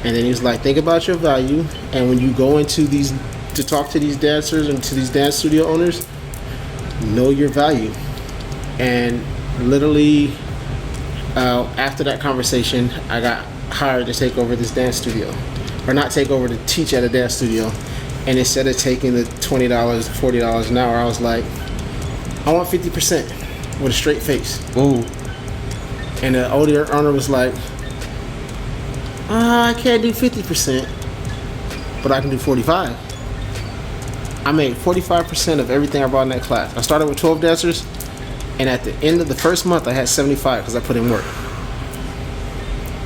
And then he was like, "Think about your value, and when you go into these to talk to these dancers and to these dance studio owners, know your value." And literally, after that conversation, I got hired to take over this dance studio, or not take over, to teach at a dance studio. And instead of taking the $20, $40 an hour, I was like, "I want 50% with a straight face." Whoa. And the older owner was like, "I can't do 50%, but I can do 45." I made 45% of everything I brought in that class. I started with 12 dancers, and at the end of the first month, I had 75 because I put in work.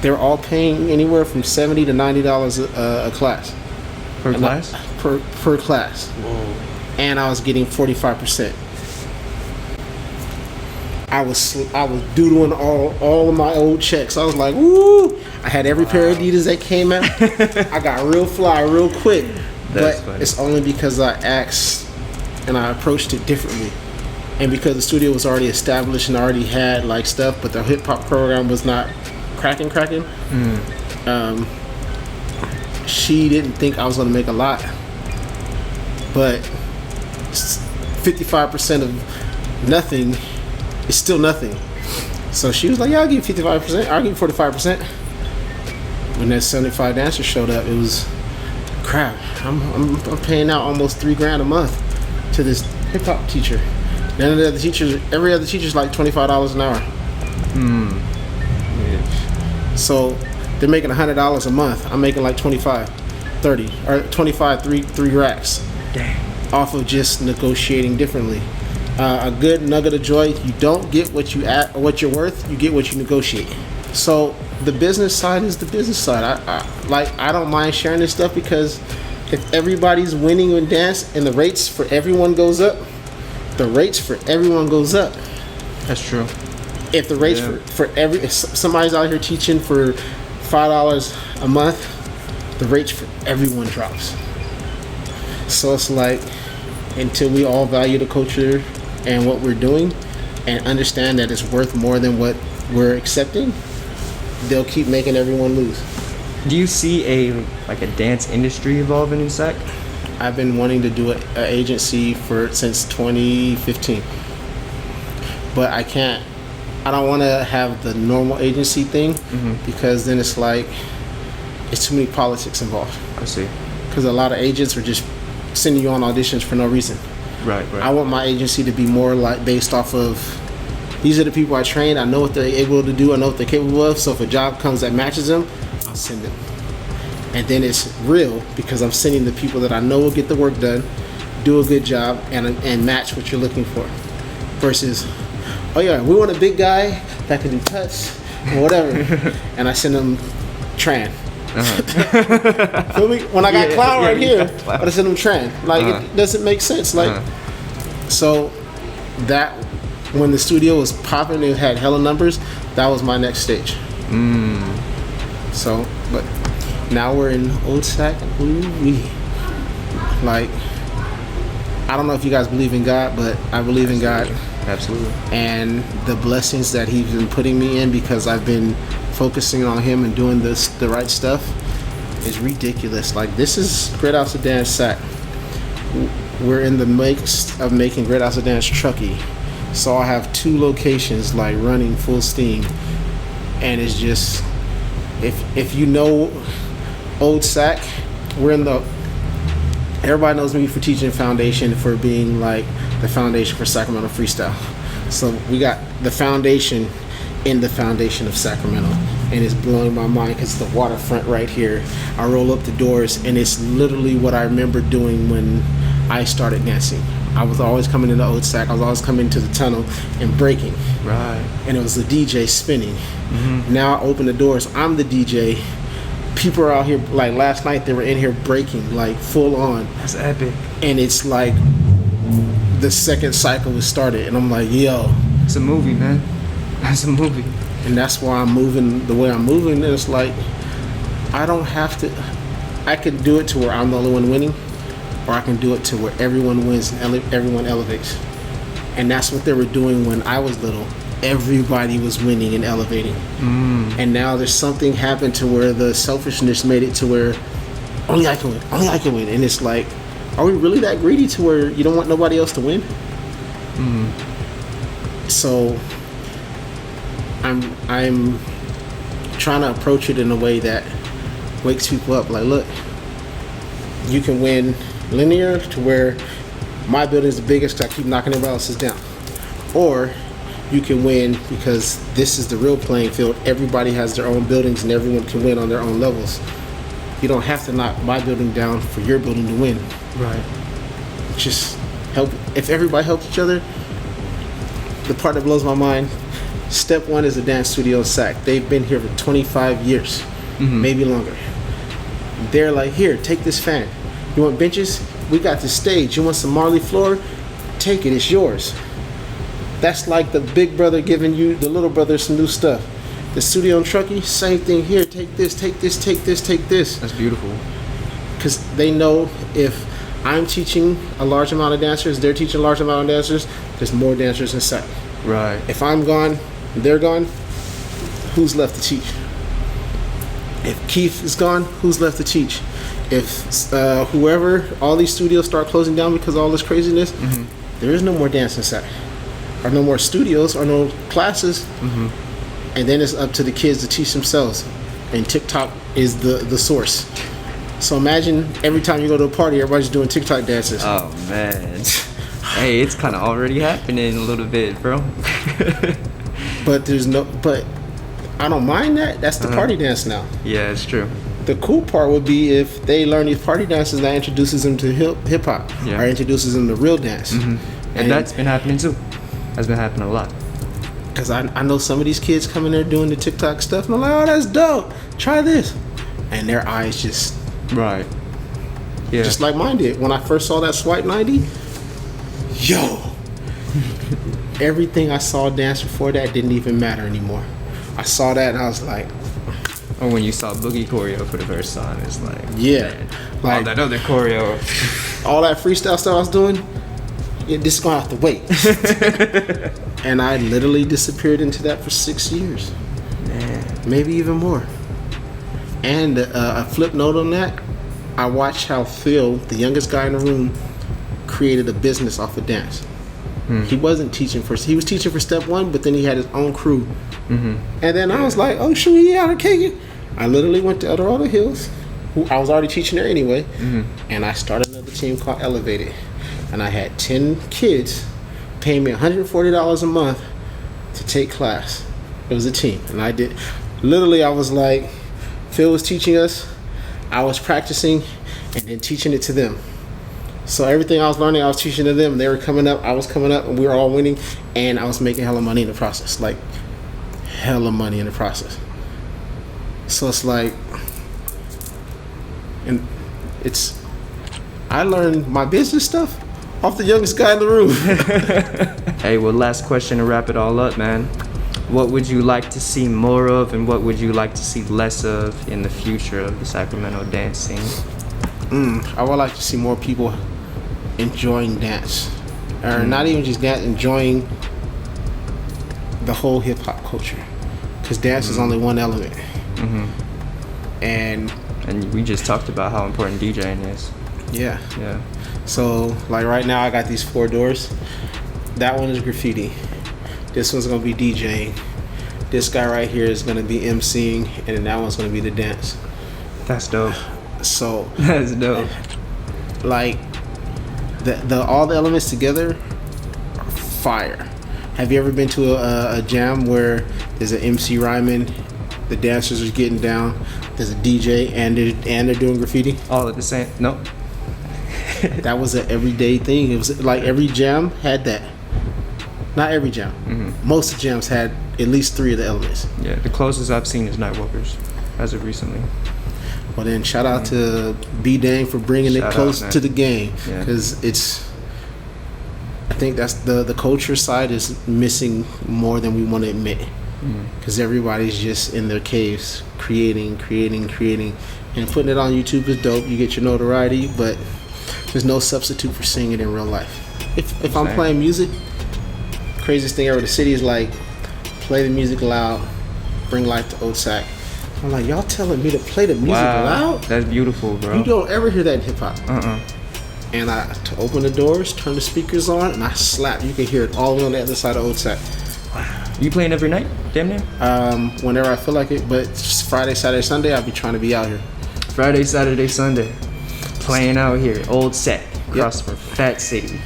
They were all paying anywhere from $70 to $90 a class. Per class? Per class. Whoa. And I was getting 45%. I was doodling all of my old checks. I was like, "Woo!" I had every pair of Adidas that came out. I got real fly real quick. That's but funny. It's only because I asked and I approached it differently. And because the studio was already established and already had like stuff, but the hip hop program was not cracking. She didn't think I was going to make a lot. But 55% of nothing is still nothing. So she was like, "Yeah, I'll give you 55%. I'll give you 45%. When that 75 dancers showed up, it was crap. I'm paying out almost $3,000 a month to this hip hop teacher. None of the other teachers, every other teacher's like $25 an hour. So they're making $100 a month. I'm making like 25, 30, or 25, three racks. Dang. Off of just negotiating differently. A good nugget of joy: you don't get what you're worth, you get what you negotiate. So the business side is the business side. I don't mind sharing this stuff, because if everybody's winning in dance and the rates for everyone goes up, the rates for everyone goes up. That's true. If the rates if somebody's out here teaching for $5 a month, the rates for everyone drops. So it's like, until we all value the culture and what we're doing and understand that it's worth more than what we're accepting, they'll keep making everyone lose. Do you see a dance industry evolving in SAC? I've been wanting to do an agency since 2015, but I don't want to have the normal agency thing, because then it's like, it's too many politics involved. I see. Because a lot of agents are just sending you on auditions for no reason. Right. I want my agency to be more like based off of, these are the people I train, I know what they're able to do, I know what they're capable of, so if a job comes that matches them, I'll send them. And then it's real, because I'm sending the people that I know will get the work done, do a good job, and match what you're looking for. Versus, "Oh yeah, we want a big guy that can do cuts or whatever," and I send them Tran. Feel me? When I got clown right here, but I send them Tran. Like, it doesn't make sense. Like, so that, when the studio was popping, it had hella numbers. That was my next stage. So, but now we're in Old Sac. Like, I don't know if you guys believe in God, but I believe in God. Absolutely. And the blessings that He's been putting me in, because I've been focusing on him and doing the right stuff is ridiculous. Like, this is Greathouse of Dance Sac. We're in the mix of making Greathouse of Dance Truckee. So I have 2 locations like running full steam. And it's just, if you know Old Sac, everybody knows me for teaching foundation, for being like the foundation for Sacramento freestyle. So we got the foundation in the foundation of Sacramento, and it's blowing my mind because the waterfront right here. I roll up the doors, and it's literally what I remember doing when I started dancing. I was always coming into Old Sac. I was always coming to the tunnel and breaking. Right. And it was the DJ spinning. Mm-hmm. Now I open the doors. I'm the DJ. People are out here, like last night they were in here breaking, like full on. That's epic. And it's like the second cycle was started, and I'm like, yo. It's a movie, man. That's a movie. And that's why I'm moving the way I'm moving. And it's like, I don't have to. I can do it to where I'm the only one winning, or I can do it to where everyone wins and everyone elevates. And that's what they were doing when I was little. Everybody was winning and elevating. And now there's something happened to where the selfishness made it to where only I can win, only I can win. And it's like, are we really that greedy to where you don't want nobody else to win? So I'm trying to approach it in a way that wakes people up. Like, look, you can win linear to where my building is the biggest because I keep knocking everybody else's down, or you can win because this is the real playing field. Everybody has their own buildings and everyone can win on their own levels. You don't have to knock my building down for your building to win. Right. Just help. If everybody helps each other, the part that blows my mind, Step One is a dance studio in Sac. They've been here for 25 years, maybe longer. They're like, here, take this fan. You want benches? We got this stage. You want some Marley floor? Take it, it's yours. That's like the big brother giving you, the little brother, some new stuff. The studio in Truckee, same thing here. Take this, take this, take this, take this. That's beautiful. Because they know if I'm teaching a large amount of dancers, they're teaching a large amount of dancers, there's more dancers in Sac. Right. If I'm gone, they're gone, who's left to teach? If Keith is gone, who's left to teach? If whoever, all these studios start closing down because of all this craziness, there is no more dance in Sac. Or no more studios, or no classes. And then it's up to the kids to teach themselves. And TikTok is the source. So imagine every time you go to a party, everybody's doing TikTok dances. Oh man. Hey, it's kind of already happening a little bit, bro. But I don't mind that. That's the party dance now. Yeah, it's true. The cool part would be if they learn these party dances, that introduces them to hip hop, or introduces them to real dance. And that's been happening too. That's been happening a lot. Because I know some of these kids coming there doing the TikTok stuff, and I'm like, oh, that's dope. Try this. And their eyes just... Right. Yeah. Just like mine did. When I first saw that Swipe 90, yo! Everything I saw dance before that didn't even matter anymore. I saw that and I was like... Or when you saw Boogie choreo for the first time, it's like... Yeah. Man, Like, all that other choreo. all that freestyle stuff I was doing, this is going to have to wait. And I literally disappeared into that for 6 years. Man. Maybe even more. And a flip note on that, I watched how Phil, the youngest guy in the room, created a business off of dance. He wasn't teaching he was teaching for Step One, but then he had his own crew. And then I was like, oh shoot, he out of Kagan. I literally went to El Dorado Hills, who I was already teaching there anyway, and I started another team called Elevated. And I had 10 kids paying me $140 a month to take class. It was a team. And I did, literally I was like, Phil was teaching us, I was practicing, and then teaching it to them. So everything I was learning, I was teaching to them. They were coming up, I was coming up, and we were all winning, and I was making hella money in the process. Like, hella money in the process. So it's like, and it's, I learned my business stuff off the youngest guy in the room. Hey, well, last question to wrap it all up, man. What would you like to see more of, and what would you like to see less of in the future of the Sacramento dance scene? I would like to see more people enjoying dance. Or not even just dance, enjoying the whole hip-hop culture. because dance is only one element. And we just talked about how important DJing is. yeah. Yeah. So like right now I got these 4 doors. That one is graffiti. This one's gonna be DJing. This guy right here is gonna be MCing, and then that one's gonna be the dance. That's dope. So That's dope. like the all the elements together are fire. Have you ever been to a jam where there's an MC rhyming, the dancers are getting down, there's a DJ, and they're doing graffiti? All at the same. Nope. That was an everyday thing. It was like every jam had that. Not every jam. Most jams had at least 3 of the elements. Yeah, the closest I've seen is Nightwalkers, as of recently. Well, then shout out to B Dang for bringing it close man. to the game, Yeah. because I think that's the culture side is missing more than we want to admit, because everybody's just in their caves creating, and putting it on YouTube is dope. You get your notoriety, but there's no substitute for seeing it in real life. If I'm playing music, craziest thing ever, the city is like, play the music loud, bring life to Old Sac. I'm like, y'all telling me to play the music loud? That's beautiful, bro. You don't ever hear that in hip hop. Uh-uh. And I to open the doors, turn the speakers on, and I slap. You can hear it all the way on the other side of Old Sac. You playing every night? Damn near? Whenever I feel like it, but just Friday, Saturday, Sunday, I'll be trying to be out here. Friday, Saturday, Sunday. Playing out here. Old Sac. Across from Fat City.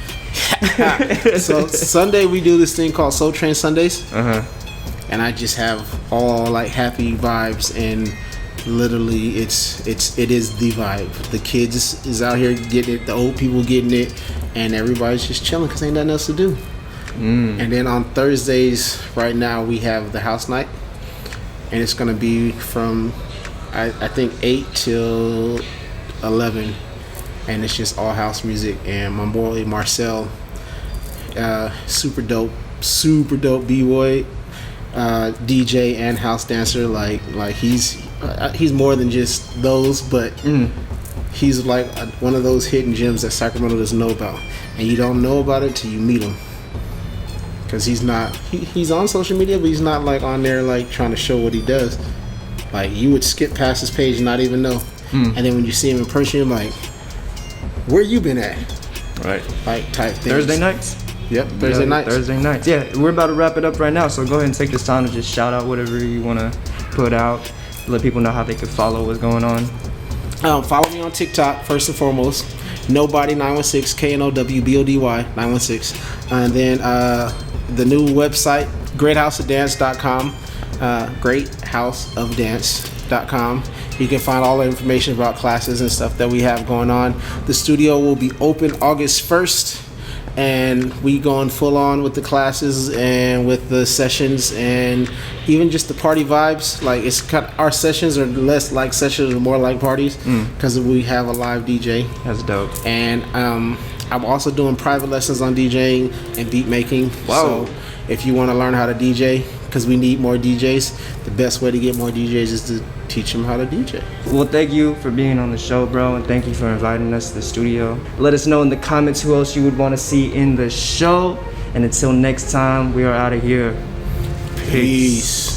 So Sunday we do this thing called Soul Train Sundays. And I just have all like happy vibes, and literally it is the vibe. The kids is out here getting it, the old people getting it, and everybody's just chilling because ain't nothing else to do. And then on Thursdays right now we have the house night, and it's gonna be from I think 8 till 11, and it's just all house music. And my boy Marcel, super dope b-boy, DJ and house dancer. Like he's more than just those, but he's like one of those hidden gems that Sacramento doesn't know about, and you don't know about it till you meet him, because he's on social media, but he's not like on there like trying to show what he does. Like you would skip past his page and not even know, and then when you see him in person, you're like, where you been at? Right. Like type things. Thursday nights? Yep, Thursday nights. Thursday nights. Yeah, we're about to wrap it up right now, so go ahead and take this time to just shout out whatever you want to put out. Let people know how they can follow what's going on. Follow me on TikTok, first and foremost. Nobody916, KNOWBODY 916. And then the new website, greathouseofdance.com. Greathouseofdance.com. You can find all the information about classes and stuff that we have going on. The studio will be open August 1st. And we going full on with the classes and with the sessions and even just the party vibes. Like our sessions are less like sessions, more like parties, because we have a live DJ. That's dope. And I'm also doing private lessons on DJing and beat making. Wow. So if you want to learn how to DJ, because we need more DJs, the best way to get more DJs is to teach them how to DJ. Well, thank you for being on the show, bro, and thank you for inviting us to the studio. Let us know in the comments who else you would want to see in the show. And until next time, we are out of here. Peace.